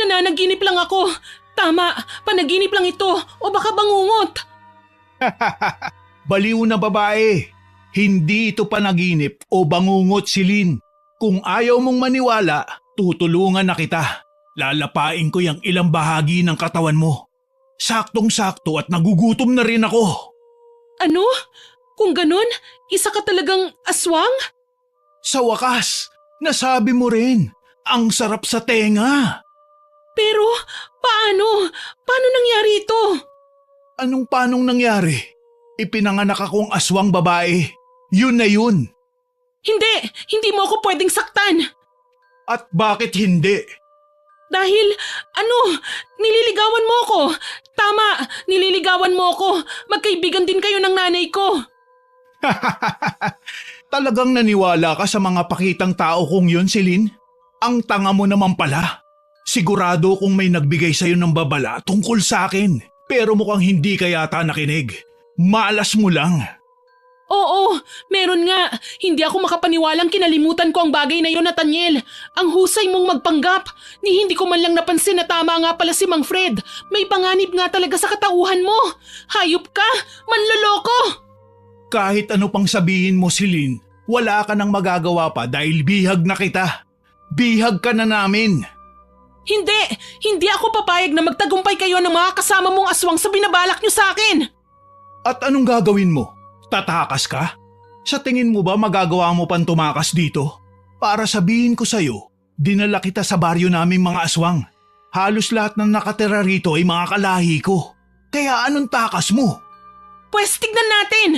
Nananaginip lang ako. Tama, panaginip lang ito o baka bangungot. Baliw na babae. Hindi ito panaginip o bangungot, Celine. Kung ayaw mong maniwala, tutulungan na kita. Lalapain ko yung ilang bahagi ng katawan mo. Saktong-sakto at nagugutom na rin ako. Ano? Kung ganun, isa ka talagang aswang? Sa wakas, nasabi mo rin. Ang sarap sa tenga. Pero, paano? Paano nangyari ito? Anong panong nangyari? Ipinanganak akong aswang babae. Yun na yun. Hindi mo ako pwedeng saktan. At bakit hindi? Dahil, nililigawan mo ako. Tama, nililigawan mo ako. Magkaibigan din kayo ng nanay ko. Talagang naniwala ka sa mga pakitang tao kong yun, Celine? Ang tanga mo naman pala. Sigurado kung may nagbigay sa'yo ng babala tungkol sa akin. Pero mukhang hindi ka yata nakinig. Malas mo lang. Oo, meron nga. Hindi ako makapaniwalang kinalimutan ko ang bagay na yon, Nathaniel. Ang husay mong magpanggap. Hindi ko man lang napansin na tama nga pala si Mang Fred. May panganib nga talaga sa katauhan mo. Hayop ka, manloloko. Kahit ano pang sabihin mo, Celine, wala ka nang magagawa pa dahil bihag na kita. Bihag ka na namin. Hindi ako papayag na magtagumpay kayo ng mga kasama mong aswang sa binabalak niyo sa akin. At anong gagawin mo? Tatakas ka? Sa tingin mo ba magagawa mo pang tumakas dito? Para sabihin ko sa'yo, dinala kita sa baryo naming mga aswang. Halos lahat ng nakatira rito ay mga kalahi ko. Kaya anong takas mo? Pwes tignan natin!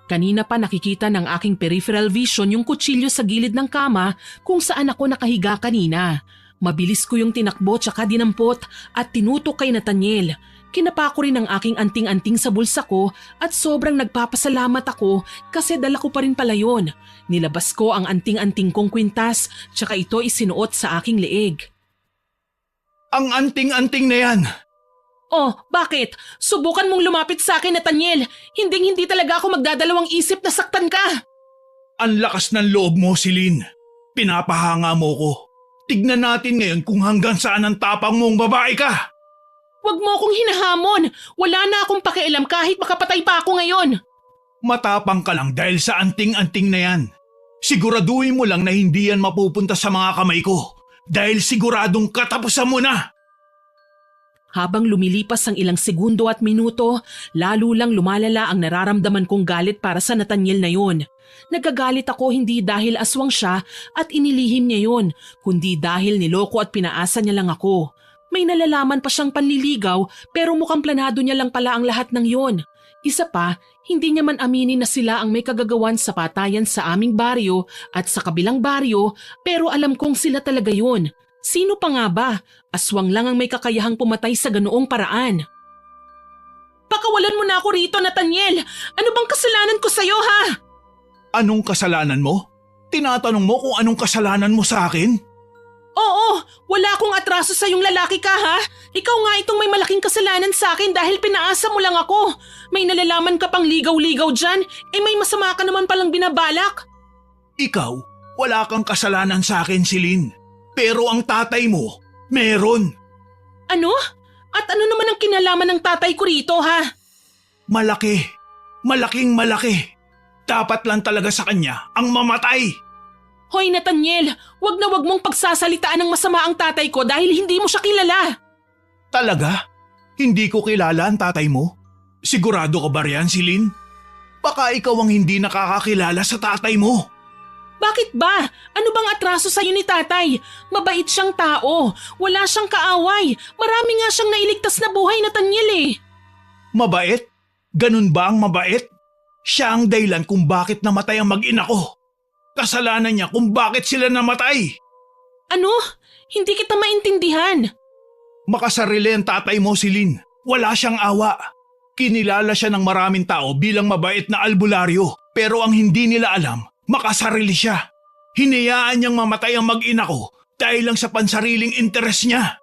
Kanina pa nakikita ng aking peripheral vision yung kutsilyo sa gilid ng kama kung saan ako nakahiga kanina. Mabilis ko yung tinakbo tsaka dinampot at tinutok kay Nathaniel. Kinapa ko rin ang aking anting-anting sa bulsa ko at sobrang nagpapasalamat ako kasi dala ko pa rin pala yun. Nilabas ko ang anting-anting kong kwintas tsaka ito isinuot sa aking leeg. Ang anting-anting na yan! Oh, bakit? Subukan mong lumapit sa akin, Nathaniel. Hindi talaga ako magdadalawang isip na saktan ka. Ang lakas ng loob mo, Celine. Pinapahanga mo ko. Tignan natin ngayon kung hanggang saan ang tapang mong babae ka. Huwag mo akong hinahamon. Wala na akong pakialam kahit makapatay pa ako ngayon. Matapang ka lang dahil sa anting-anting na yan. Siguraduhin mo lang na hindi yan mapupunta sa mga kamay ko. Dahil siguradong katapusan mo na. Habang lumilipas ang ilang segundo at minuto, lalo lang lumalala ang nararamdaman kong galit para sa Nathaniel na yon. Nagagalit ako hindi dahil aswang siya at inilihim niya yon, kundi dahil niloko at pinaasa niya lang ako. May nalalaman pa siyang panliligaw pero mukhang planado niya lang pala ang lahat ng yon. Isa pa, hindi niya man aminin na sila ang may kagagawan sa patayan sa aming baryo at sa kabilang baryo pero alam kong sila talaga yon. Sino pa nga ba? Aswang lang ang may kakayahang pumatay sa ganoong paraan. Pakawalan mo na ako rito, Nathaniel! Ano bang kasalanan ko sa'yo, ha? Anong kasalanan mo? Tinatanong mo kung anong kasalanan mo sa akin? Oo, wala akong atraso sa yung lalaki ka, ha? Ikaw nga itong may malaking kasalanan sa akin dahil pinaasa mo lang ako. May nalalaman ka pang ligaw-ligaw dyan, may masama ka naman palang binabalak. Ikaw, wala kang kasalanan sa akin, Celine. Pero ang tatay mo, meron. Ano? At ano naman ang kinalaman ng tatay ko rito, ha? Malaki. Malaking malaki. Dapat lang talaga sa kanya ang mamatay. Hoy Nathaniel, wag na wag mong pagsasalitaan ng masama ang tatay ko dahil hindi mo siya kilala. Talaga? Hindi ko kilala ang tatay mo? Sigurado ka ba riyan, Celine? Baka ikaw ang hindi nakakakilala sa tatay mo. Bakit ba? Ano bang atraso sa'yo ni tatay? Mabait siyang tao. Wala siyang kaaway. Marami nga siyang nailigtas na buhay, Nathaniel eh. Mabait? Ganun ba ang mabait? Siya ang dahilan kung bakit namatay ang mag-ina ko. Kasalanan niya kung bakit sila namatay. Ano? Hindi kita maintindihan. Makasarili ang tatay mo, Celine. Wala siyang awa. Kinilala siya ng maraming tao bilang mabait na albularyo. Pero ang hindi nila alam, makasarili siya. Hinayaan niyang mamatay ang mag-ina ko dahil lang sa pansariling interes niya.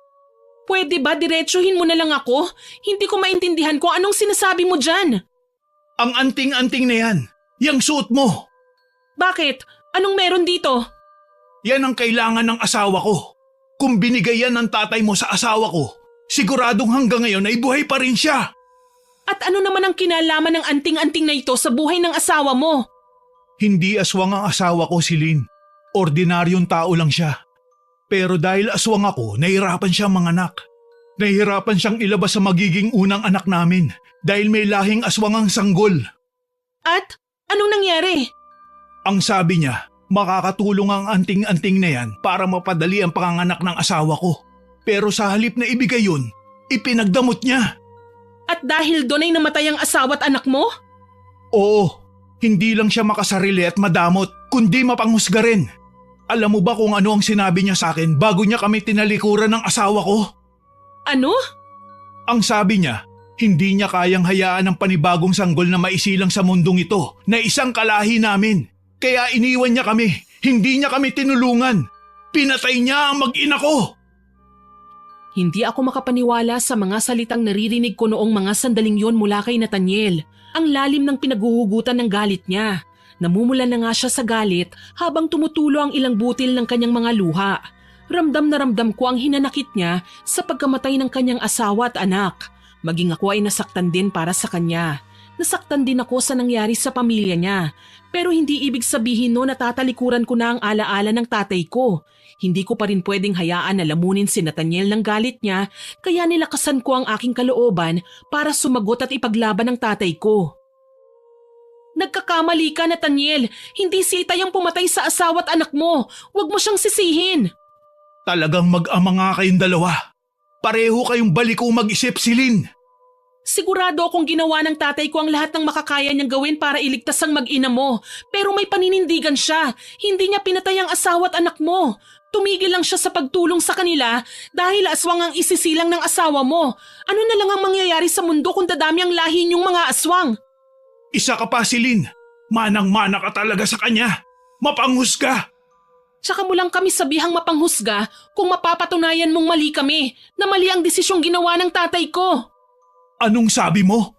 Pwede ba diretsuhin mo na lang ako? Hindi ko maintindihan kung anong sinasabi mo dyan. Ang anting-anting na yan, yung suot mo. Bakit? Anong meron dito? Yan ang kailangan ng asawa ko. Kung binigay yan ng tatay mo sa asawa ko, siguradong hanggang ngayon ay buhay pa rin siya. At ano naman ang kinalaman ng anting-anting na ito sa buhay ng asawa mo? Hindi aswang ang asawa ko, Celine. Ordinaryong tao lang siya. Pero dahil aswang ako, nahihirapan siyang manganak. Nahihirapan siyang ilabas sa magiging unang anak namin dahil may lahing aswang ang sanggol. At anong nangyari? Ang sabi niya, makakatulong ang anting-anting na yan para mapadali ang panganganak ng asawa ko. Pero sa halip na ibigay yun, ipinagdamot niya. At dahil doon ay namatay ang asawa at anak mo? Oo. Hindi lang siya makasarili at madamot, kundi mapanghusga rin. Alam mo ba kung ano ang sinabi niya sa akin bago niya kami tinalikuran ng asawa ko? Ano? Ang sabi niya, hindi niya kayang hayaan ang panibagong sanggol na maisilang sa mundong ito na isang kalahi namin. Kaya iniwan niya kami, hindi niya kami tinulungan. Pinatay niya ang mag-ina ko. Hindi ako makapaniwala sa mga salitang naririnig ko noong mga sandaling yon mula kay Nathaniel. Ang lalim ng pinaguhugutan ng galit niya. Namumula na nga siya sa galit habang tumutulo ang ilang butil ng kanyang mga luha. Ramdam na ramdam ko ang hinanakit niya sa pagkamatay ng kanyang asawa at anak. Maging ako ay nasaktan din para sa kanya. Nasaktan din ako sa nangyari sa pamilya niya. Pero hindi ibig sabihin no na tatalikuran ko na ang alaala ng tatay ko. Hindi ko pa rin pwedeng hayaan na lamunin si Nathaniel ng galit niya kaya nilakasan ko ang aking kalooban para sumagot at ipaglaban ng tatay ko. Nagkakamali ka, Nathaniel. Hindi si Itay ang pumatay sa asawa at anak mo. Huwag mo siyang sisihin. Talagang mag-ama nga kayong dalawa. Pareho kayong baliko mag-isip, Celine. Sigurado akong ginawa ng tatay ko ang lahat ng makakaya niyang gawin para iligtas ang mag-ina mo. Pero may paninindigan siya. Hindi niya pinatay ang asawa at anak mo. Tumigil lang siya sa pagtulong sa kanila dahil aswang ang isisilang ng asawa mo. Ano na lang ang mangyayari sa mundo kung dadami ang lahi niyong mga aswang? Isa ka pa, Celine. Manang-mana ka talaga sa kanya. Mapanghusga. Tsaka mo lang kami sabihang mapanghusga kung mapapatunayan mong mali kami na mali ang desisyong ginawa ng tatay ko. Anong sabi mo?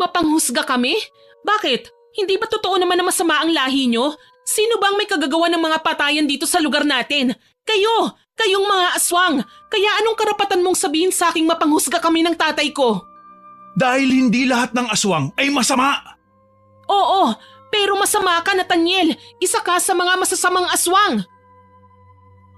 Mapanghusga kami? Bakit? Hindi ba totoo naman na masama ang lahi nyo? Sino bang may kagagawa ng mga patayan dito sa lugar natin? Kayo! Kayong mga aswang! Kaya anong karapatan mong sabihin sa aking mapanghusga kami ng tatay ko? Dahil hindi lahat ng aswang ay masama. Oo, pero masama ka, Nathaniel. Isa ka sa mga masasamang aswang.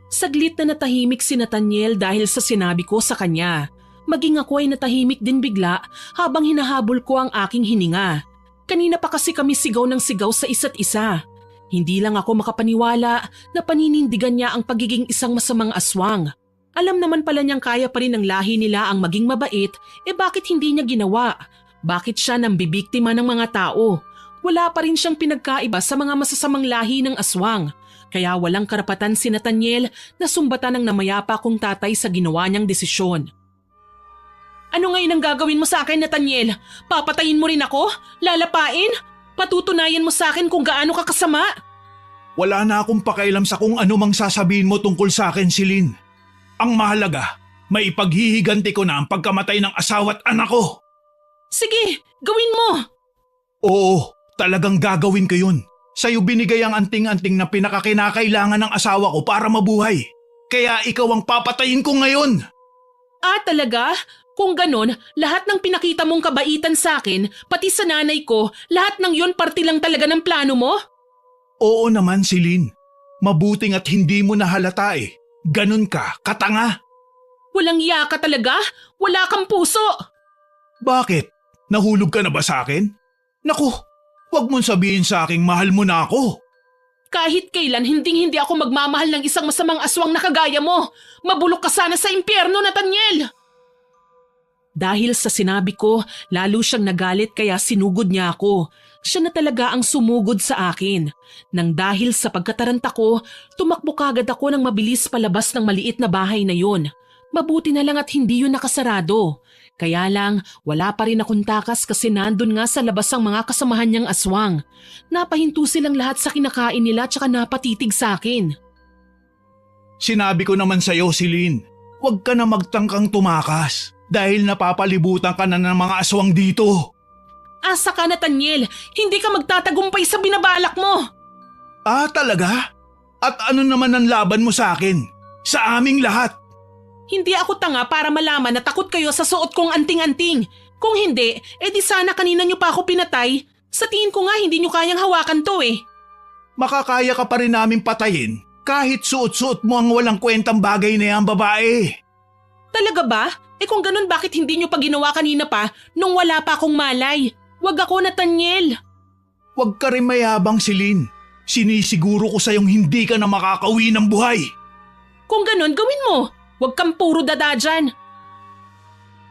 Saglit na natahimik si Nathaniel dahil sa sinabi ko sa kanya. Maging ako ay natahimik din bigla habang hinahabol ko ang aking hininga. Kanina pa kasi kami sigaw ng sigaw sa isa't isa. Hindi lang ako makapaniwala na paninindigan niya ang pagiging isang masamang aswang. Alam naman pala niyang kaya pa rin ng lahi nila ang maging mabait, bakit hindi niya ginawa? Bakit siya nang bibiktima ng mga tao? Wala pa rin siyang pinagkaiba sa mga masasamang lahi ng aswang. Kaya walang karapatan si Nathaniel na sumbatan ng namayapa kong tatay sa ginawa niyang desisyon. Ano ngayon ang gagawin mo sa akin, Nathaniel? Papatayin mo rin ako? Lalapain? Patutunayan mo sa akin kung gaano ka kasama? Wala na akong pakialam sa kung ano mang sasabihin mo tungkol sa akin, Celine. Ang mahalaga, may ipaghihiganti ko na ang pagkamatay ng asawa at anak ko. Sige, gawin mo! Oo, talagang gagawin ko yun. Sa'yo binigay ang anting-anting na pinakakinakailangan ng asawa ko para mabuhay. Kaya ikaw ang papatayin ko ngayon. Ah, talaga? Kung ganon, lahat ng pinakita mong kabaitan sa akin, pati sa nanay ko, lahat ng yon parte lang talaga ng plano mo? Oo naman, Celine. Mabuting at hindi mo nahalata eh. Ganon ka, katanga. Walang iya ka talaga? Wala kang puso! Bakit? Nahulog ka na ba sa akin? Naku, wag mong sabihin sa aking mahal mo na ako. Kahit kailan, hindi ako magmamahal ng isang masamang aswang na kagaya mo. Mabulok ka sana sa impyerno, Nathaniel! Dahil sa sinabi ko, lalo siyang nagalit kaya sinugod niya ako. Siya na talaga ang sumugod sa akin. Nang dahil sa pagkataranta ko, tumakbo kagad ako ng mabilis palabas ng maliit na bahay na yun. Mabuti na lang at hindi yun nakasarado. Kaya lang, wala pa rin akong takas kasi nandun nga sa labas ang mga kasamahan niyang aswang. Napahinto silang lahat sa kinakain nila tsaka napatitig sa akin. Sinabi ko naman sa'yo, Celine, huwag ka na magtangkang tumakas. Dahil napapalibutan ka na ng mga aswang dito. Asa ka, Nathaniel, hindi ka magtatagumpay sa binabalak mo. Ah, talaga? At ano naman ang laban mo sa akin? Sa aming lahat? Hindi ako tanga para malaman na takot kayo sa suot kong anting-anting. Kung hindi, edi sana kanina niyo pa ako pinatay. Sa tingin ko nga hindi niyo kayang hawakan to eh. Makakaya ka pa rin namin patayin kahit suot-suot mo ang walang kwentang bagay na yan, babae. Talaga ba? Kung ganun bakit hindi niyo pa ginawa kanina pa nung wala pa akong malay? Wag ako, Nathaniel. Wag ka rin mayabang, Celine. Sinisiguro ko sa'yong hindi ka na makakauwi ng buhay. Kung ganun, gawin mo. Wag kang puro dada dyan.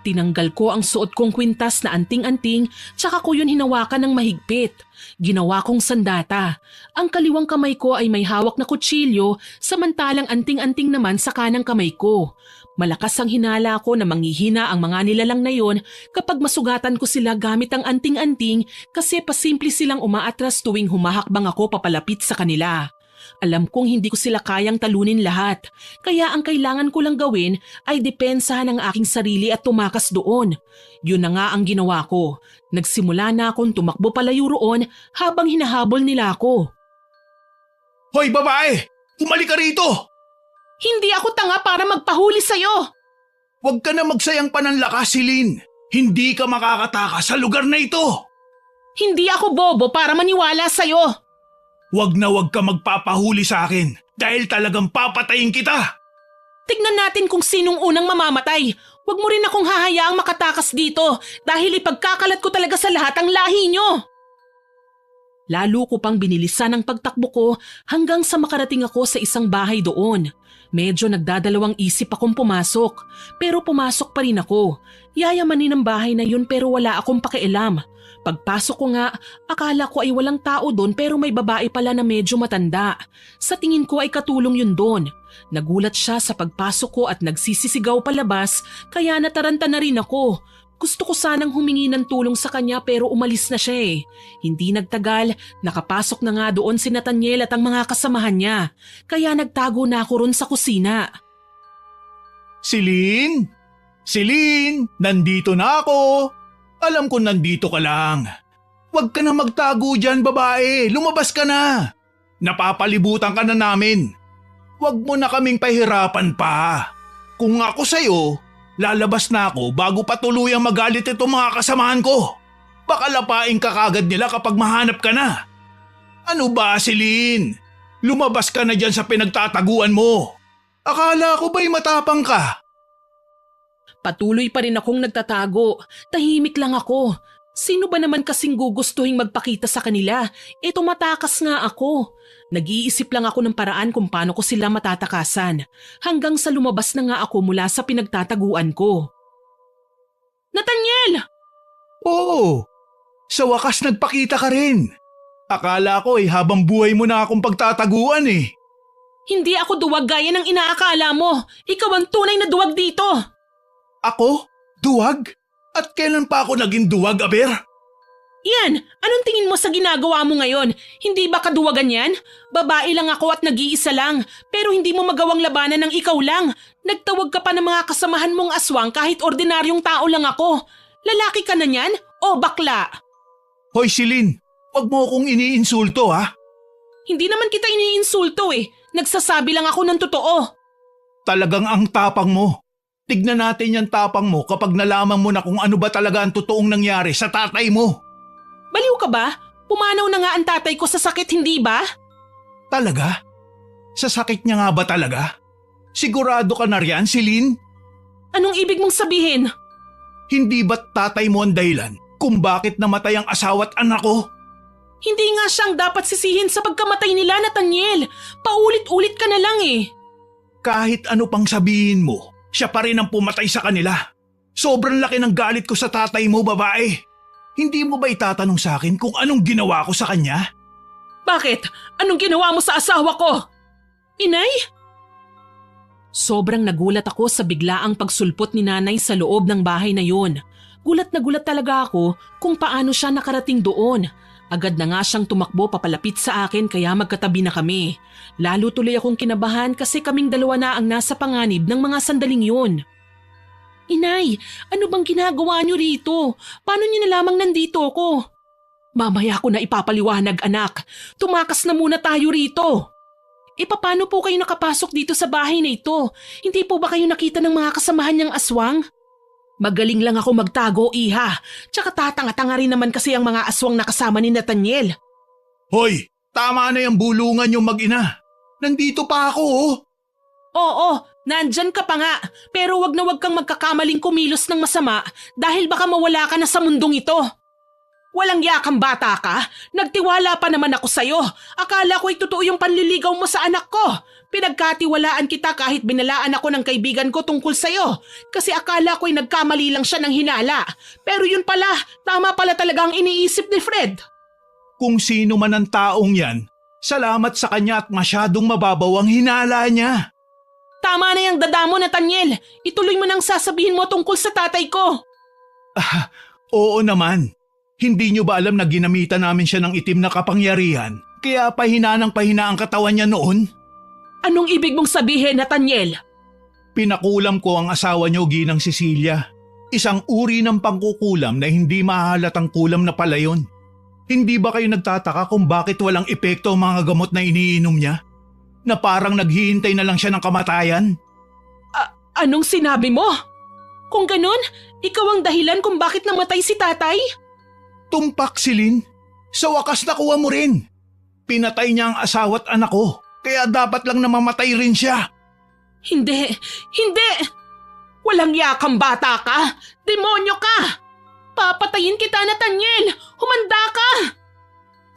Tinanggal ko ang suot kong kwintas na anting-anting tsaka ko yun hinawakan ng mahigpit. Ginawa kong sandata. Ang kaliwang kamay ko ay may hawak na kutsilyo samantalang anting-anting naman sa kanang kamay ko. Malakas ang hinala ko na manghihina ang mga nilalang na yon kapag masugatan ko sila gamit ang anting-anting kasi pasimple silang umaatras tuwing humahakbang ako papalapit sa kanila. Alam kong hindi ko sila kayang talunin lahat, kaya ang kailangan ko lang gawin ay depensahan ang aking sarili at tumakas doon. Yun na nga ang ginawa ko. Nagsimula na akong tumakbo palayo roon habang hinahabol nila ako. Hoy babae! Umalik ka rito! Hindi ako tanga para magpahuli sa'yo! Huwag ka na magsayang pananlakas, Celine. Hindi ka makakatakas sa lugar na ito. Hindi ako bobo para maniwala sa'yo. Huwag ka magpapahuli sa akin dahil talagang papatayin kita. Tignan natin kung sinong unang mamamatay. Huwag mo rin akong hahayaang makatakas dito dahil ipagkakalat ko talaga sa lahat ang lahi nyo. Lalo ko pang binilisan ang pagtakbo ko hanggang sa makarating ako sa isang bahay doon. Medyo nagdadalawang isip akong pumasok, pero pumasok pa rin ako. Yayamanin ang bahay na yun pero wala akong pakialam. Pagpasok ko nga, akala ko ay walang tao doon pero may babae pala na medyo matanda. Sa tingin ko ay katulong yun doon. Nagulat siya sa pagpasok ko at nagsisisigaw palabas kaya nataranta na rin ako. Gusto ko sanang humingi ng tulong sa kanya pero umalis na siya eh. Hindi nagtagal, nakapasok na nga doon si Nathaniel at ang mga kasamahan niya. Kaya nagtago na ako ron sa kusina. Celine? Celine, nandito na ako. Alam ko nandito ka lang. Huwag ka na magtago dyan, babae. Lumabas ka na. Napapalibutan ka na namin. Huwag mo na kaming pahirapan pa. Kung ako sa'yo, lalabas na ako bago pa tuluyang magalit itong mga kasamahan ko. Baka lapain ka kagad nila kapag mahanap ka na. Ano ba, Celine? Lumabas ka na dyan sa pinagtataguan mo. Akala ko ba'y matapang ka? Patuloy pa rin akong nagtatago. Tahimik lang ako. Sino ba naman kasing gugustuhin magpakita sa kanila? Tumatakas nga ako. Nag-iisip lang ako ng paraan kung paano ko sila matatakasan. Hanggang sa lumabas na nga ako mula sa pinagtataguan ko. Nathaniel! Oo, sa wakas nagpakita ka rin. Akala ko habang buhay mo na akong pagtataguan eh. Hindi ako duwag gaya ng inaakala mo. Ikaw ang tunay na duwag dito. Ako? Duwag? At kailan pa ako naging duwag, Aber? Yan, anong tingin mo sa ginagawa mo ngayon? Hindi ba kaduwagan yan? Babae lang ako at nag-iisa lang, pero hindi mo magawang labanan ng ikaw lang. Nagtawag ka pa ng mga kasamahan mong aswang kahit ordinaryong tao lang ako. Lalaki ka na niyan o bakla? Hoy Celine, wag mo akong iniinsulto ha? Hindi naman kita iniinsulto eh. Nagsasabi lang ako ng totoo. Talagang ang tapang mo. Tignan natin yung tapang mo kapag nalaman mo na kung ano ba talaga ang totoong nangyari sa tatay mo. Baliw ka ba? Pumanaw na nga ang tatay ko sa sakit, hindi ba? Talaga? Sa sakit niya nga ba talaga? Sigurado ka na riyan, Celine? Anong ibig mong sabihin? Hindi ba't tatay mo ang dahilan kung bakit namatay ang asawa at anak ko? Hindi nga siyang dapat sisihin sa pagkamatay nila, Nathaniel. Paulit-ulit ka na lang eh. Kahit ano pang sabihin mo, siya pa rin ang pumatay sa kanila. Sobrang laki ng galit ko sa tatay mo, babae. Hindi mo ba itatanong sa akin kung anong ginawa ko sa kanya? Bakit? Anong ginawa mo sa asawa ko? Inay? Sobrang nagulat ako sa biglaang pagsulpot ni nanay sa loob ng bahay na yun. Gulat na gulat talaga ako kung paano siya nakarating doon. Agad na nga siyang tumakbo papalapit sa akin kaya magkatabi na kami. Lalo tuloy akong kinabahan kasi kaming dalawa na ang nasa panganib ng mga sandaling yun. Inay, ano bang ginagawa niyo rito? Paano niyo nalamang nandito ako? Mamaya ko na ipapaliwanag, anak. Tumakas na muna tayo rito. Paano po kayo nakapasok dito sa bahay na ito? Hindi po ba kayo nakita ng mga kasamahan niyang aswang? Magaling lang ako magtago, iha. Tsaka tatanga-tanga rin naman kasi ang mga aswang na kasama ni Nathaniel. Hoy, tama na yung bulungan yung mag-ina. Nandito pa ako oh. Oo, nandyan ka pa nga. Pero wag na wag kang magkakamaling kumilos ng masama dahil baka mawala ka na sa mundong ito. Walang yakang bata ka? Nagtiwala pa naman ako sa'yo. Akala ko'y totoo yung panliligaw mo sa anak ko. Pinagkatiwalaan kita kahit binalaan ako ng kaibigan ko tungkol sa'yo. Kasi akala ko'y nagkamali lang siya ng hinala. Pero yun pala, tama pala talaga ang iniisip ni Fred. Kung sino man ang taong yan, salamat sa kanya at masyadong mababaw ang hinala niya. Tama na yung dada mo, Nathaniel. Ituloy mo nang sasabihin mo tungkol sa tatay ko. Oo naman. Hindi niyo ba alam na ginamitan namin siya ng itim na kapangyarihan? Kaya pahina ng pahina ang katawan niya noon? Anong ibig mong sabihin, Nathaniel? Pinakulam ko ang asawa niyo, Ginang Cecilia. Isang uri ng pangkukulam na hindi mahalatang kulam na pala yun. Hindi ba kayo nagtataka kung bakit walang epekto ang mga gamot na iniinom niya? Na parang naghihintay na lang siya ng kamatayan? Anong sinabi mo? Kung ganun, ikaw ang dahilan kung bakit namatay si tatay? Tumpak, Celine. Sa wakas nakuha mo rin. Pinatay niya ang asawa at anak ko, kaya dapat lang namamatay rin siya. Hindi! Walang yakang bata ka! Demonyo ka! Papatayin kita, Nathaniel! Humanda ka!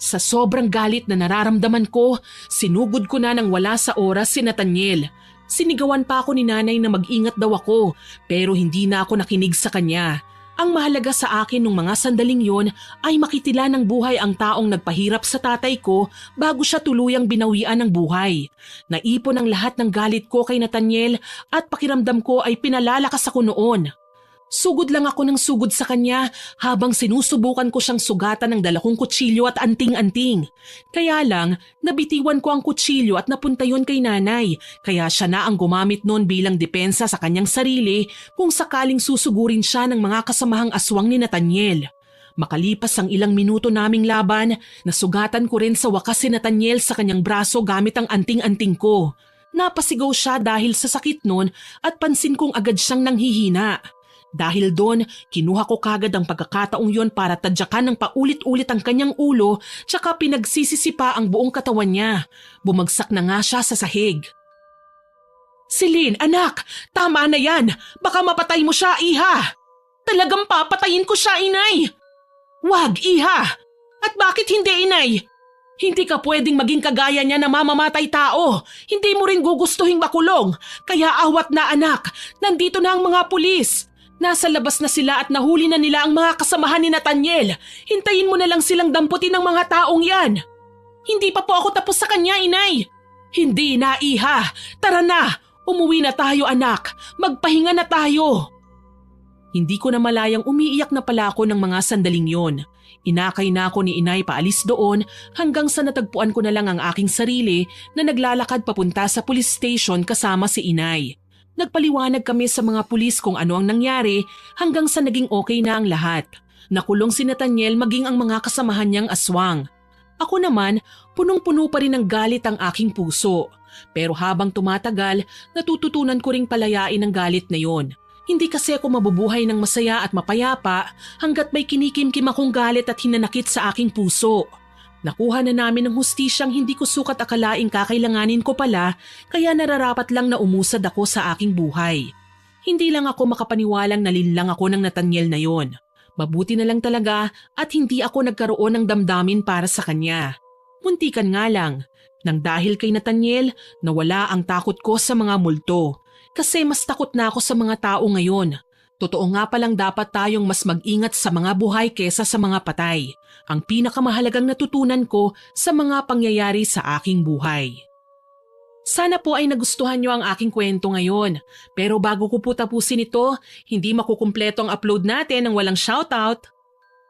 Sa sobrang galit na nararamdaman ko, sinugod ko na nang wala sa oras si Nathaniel. Sinigawan pa ako ni nanay na mag-ingat daw ako pero hindi na ako nakinig sa kanya. Ang mahalaga sa akin nung mga sandaling yon ay makitila ng buhay ang taong nagpahirap sa tatay ko bago siya tuluyang binawian ng buhay. Naipon ang lahat ng galit ko kay Nathaniel at pakiramdam ko ay pinalalakas ako noon. Sugod lang ako ng sugod sa kanya habang sinusubukan ko siyang sugatan ng dalakong kutsilyo at anting-anting. Kaya lang, nabitiwan ko ang kutsilyo at napunta yon kay nanay, kaya siya na ang gumamit noon bilang depensa sa kanyang sarili kung sakaling susugurin siya ng mga kasamahang aswang ni Nathaniel. Makalipas ang ilang minuto naming laban, nasugatan ko rin sa wakas si Nathaniel sa kanyang braso gamit ang anting-anting ko. Napasigaw siya dahil sa sakit noon at pansin kong agad siyang nanghihina. Dahil doon, kinuha ko kagad ang pagkakataong yon para tadyakan ng paulit-ulit ang kanyang ulo tsaka pinagsisisipa ang buong katawan niya. Bumagsak na nga siya sa sahig. Celine, anak! Tama na yan! Baka mapatay mo siya, iha! Talagang papatayin ko siya, inay! Wag, iha! At bakit hindi, inay? Hindi ka pwedeng maging kagaya niya na mamamatay tao. Hindi mo rin gugustuhing makulong. Kaya awat na, anak. Nandito na ang mga pulis. Nasa labas na sila at nahuli na nila ang mga kasamahan ni Nathaniel. Hintayin mo na lang silang damputin ng mga taong yan. Hindi pa po ako tapos sa kanya, inay. Hindi na, iha. Tara na. Umuwi na tayo, anak. Magpahinga na tayo. Hindi ko na malayang umiiyak na pala ako ng mga sandaling yon. Inakay na ako ni inay paalis doon hanggang sa natagpuan ko na lang ang aking sarili na naglalakad papunta sa police station kasama si inay. Nagpaliwanag kami sa mga pulis kung ano ang nangyari hanggang sa naging okay na ang lahat. Nakulong si Nathaniel maging ang mga kasamahan niyang aswang. Ako naman, punong-puno pa rin ng galit ang aking puso. Pero habang tumatagal, natututunan ko ring palayain ang galit na yon. Hindi kasi ako mabubuhay ng masaya at mapayapa hanggat may kinikimkim akong galit at hinanakit sa aking puso. Nakuha na namin ng hustisyang hindi ko sukat akalaing kakailanganin ko pala kaya nararapat lang na umusad ako sa aking buhay. Hindi lang ako makapaniwalang nalinlang ako ng Nathaniel na yon. Mabuti na lang talaga at hindi ako nagkaroon ng damdamin para sa kanya. Muntikan nga lang, nang dahil kay Nathaniel nawala ang takot ko sa mga multo. Kasi mas takot na ako sa mga tao ngayon. Totoo nga palang dapat tayong mas mag-ingat sa mga buhay kesa sa mga patay. Ang pinakamahalagang natutunan ko sa mga pangyayari sa aking buhay. Sana po ay nagustuhan nyo ang aking kwento ngayon. Pero bago ko po tapusin ito, hindi makukumpleto ang upload natin ng walang shoutout.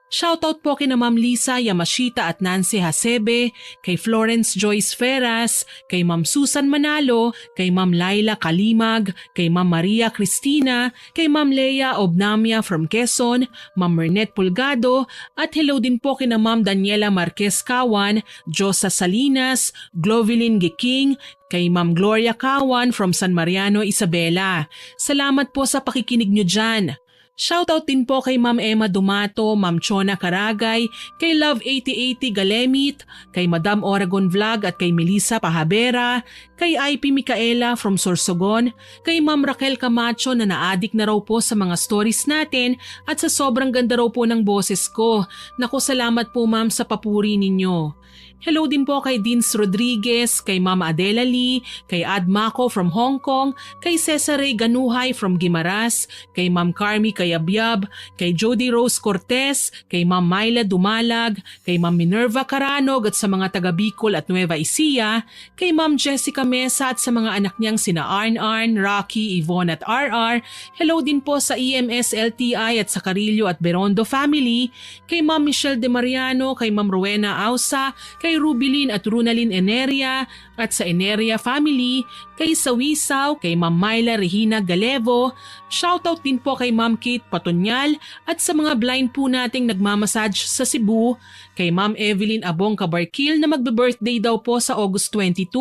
Shoutout po kina Ma'am Lisa Yamashita at Nancy Hasebe, kay Florence Joyce Ferras, kay Ma'am Susan Manalo, kay Ma'am Laila Kalimag, kay Ma'am Maria Cristina, kay Ma'am Leia Obnamia from Quezon, Ma'am Mernette Pulgado, at hello din po kina Ma'am Daniela Marquez Kawan, Josa Salinas, Glovelyn Giking, kay Ma'am Gloria Kawan from San Mariano, Isabela. Salamat po sa pakikinig nyo dyan. Shoutout din po kay Ma'am Emma Dumato, Ma'am Chona Karagay, kay Love 8080 Galemit, kay Madam Oragon Vlog at kay Melissa Pahabera, kay IP Micaela from Sorsogon, kay Ma'am Raquel Camacho na naadik na raw po sa mga stories natin at sa sobrang ganda raw po ng boses ko. Naku, salamat po ma'am sa papuri ninyo. Hello din po kay Dins Rodriguez, kay Ma'am Adela Lee, kay Ad Mako from Hong Kong, kay Cesare Ganuhay from Guimaras, kay Ma'am Carmi Kayabyab, kay Jody Rose Cortez, kay Ma'am Myla Dumalag, kay Ma'am Minerva Caranog at sa mga taga Bicol at Nueva Ecija, kay Ma'am Jessica Mesa at sa mga anak niyang sina Arn, Rocky, Yvonne at RR. Hello din po sa EMS LTI at sa Carillo at Berondo family, kay Ma'am Michelle De Mariano, kay Ma'am Rowena Ausa, kay Rubilin at Runalyn Eneria at sa Eneria family, kay Sawisaw, kay Ma'am Myla Regina Galevo, shoutout din po kay Ma'am Kate Patonyal at sa mga blind po nating nagmamassage sa Cebu, kay Ma'am Evelyn Abong Cabarkil na magbe-birthday daw po sa August 22.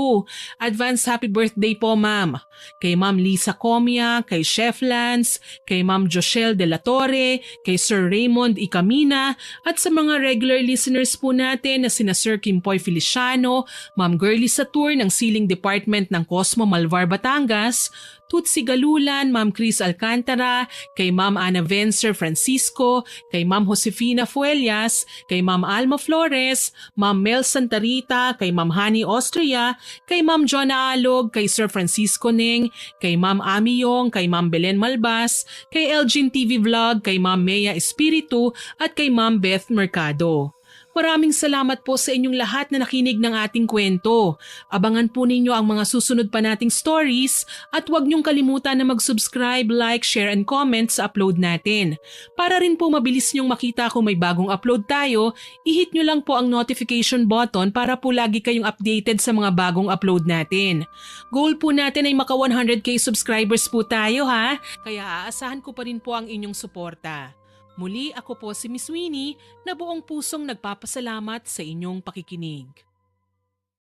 Advance happy birthday po ma'am. Kay Ma'am Lisa Comia, kay Chef Lance, kay Ma'am Joshelle De La Torre, kay Sir Raymond Icamina at sa mga regular listeners po natin na sina Sir Kimpoy Feliciano, Ma'am Girlie Satur ng Siling Department ng Cosmo Malvar, Batangas, Tutsi Galulan, Ma'am Chris Alcantara, kay Ma'am Ana Vencer Francisco, kay Ma'am Josefina Fuellas, kay Ma'am Alma Flores, Ma'am Mel Santarita, kay Ma'am Hani Austria, kay Ma'am Jonna Alog, kay Sir Francisco Ning, kay Ma'am Ami Yong, kay Ma'am Belen Malbas, kay Elgin TV Vlog, kay Ma'am Mea Espiritu at kay Ma'am Beth Mercado. Maraming salamat po sa inyong lahat na nakinig ng ating kwento. Abangan po ninyo ang mga susunod pa nating stories at huwag niyong kalimutan na mag-subscribe, like, share and comment sa upload natin. Para rin po mabilis niyong makita kung may bagong upload tayo, i-hit niyo lang po ang notification button para po lagi kayong updated sa mga bagong upload natin. Goal po natin ay maka 100k subscribers po tayo ha, kaya aasahan ko pa rin po ang inyong suporta. Muli ako po si Miss Winnie na buong pusong nagpapasalamat sa inyong pakikinig.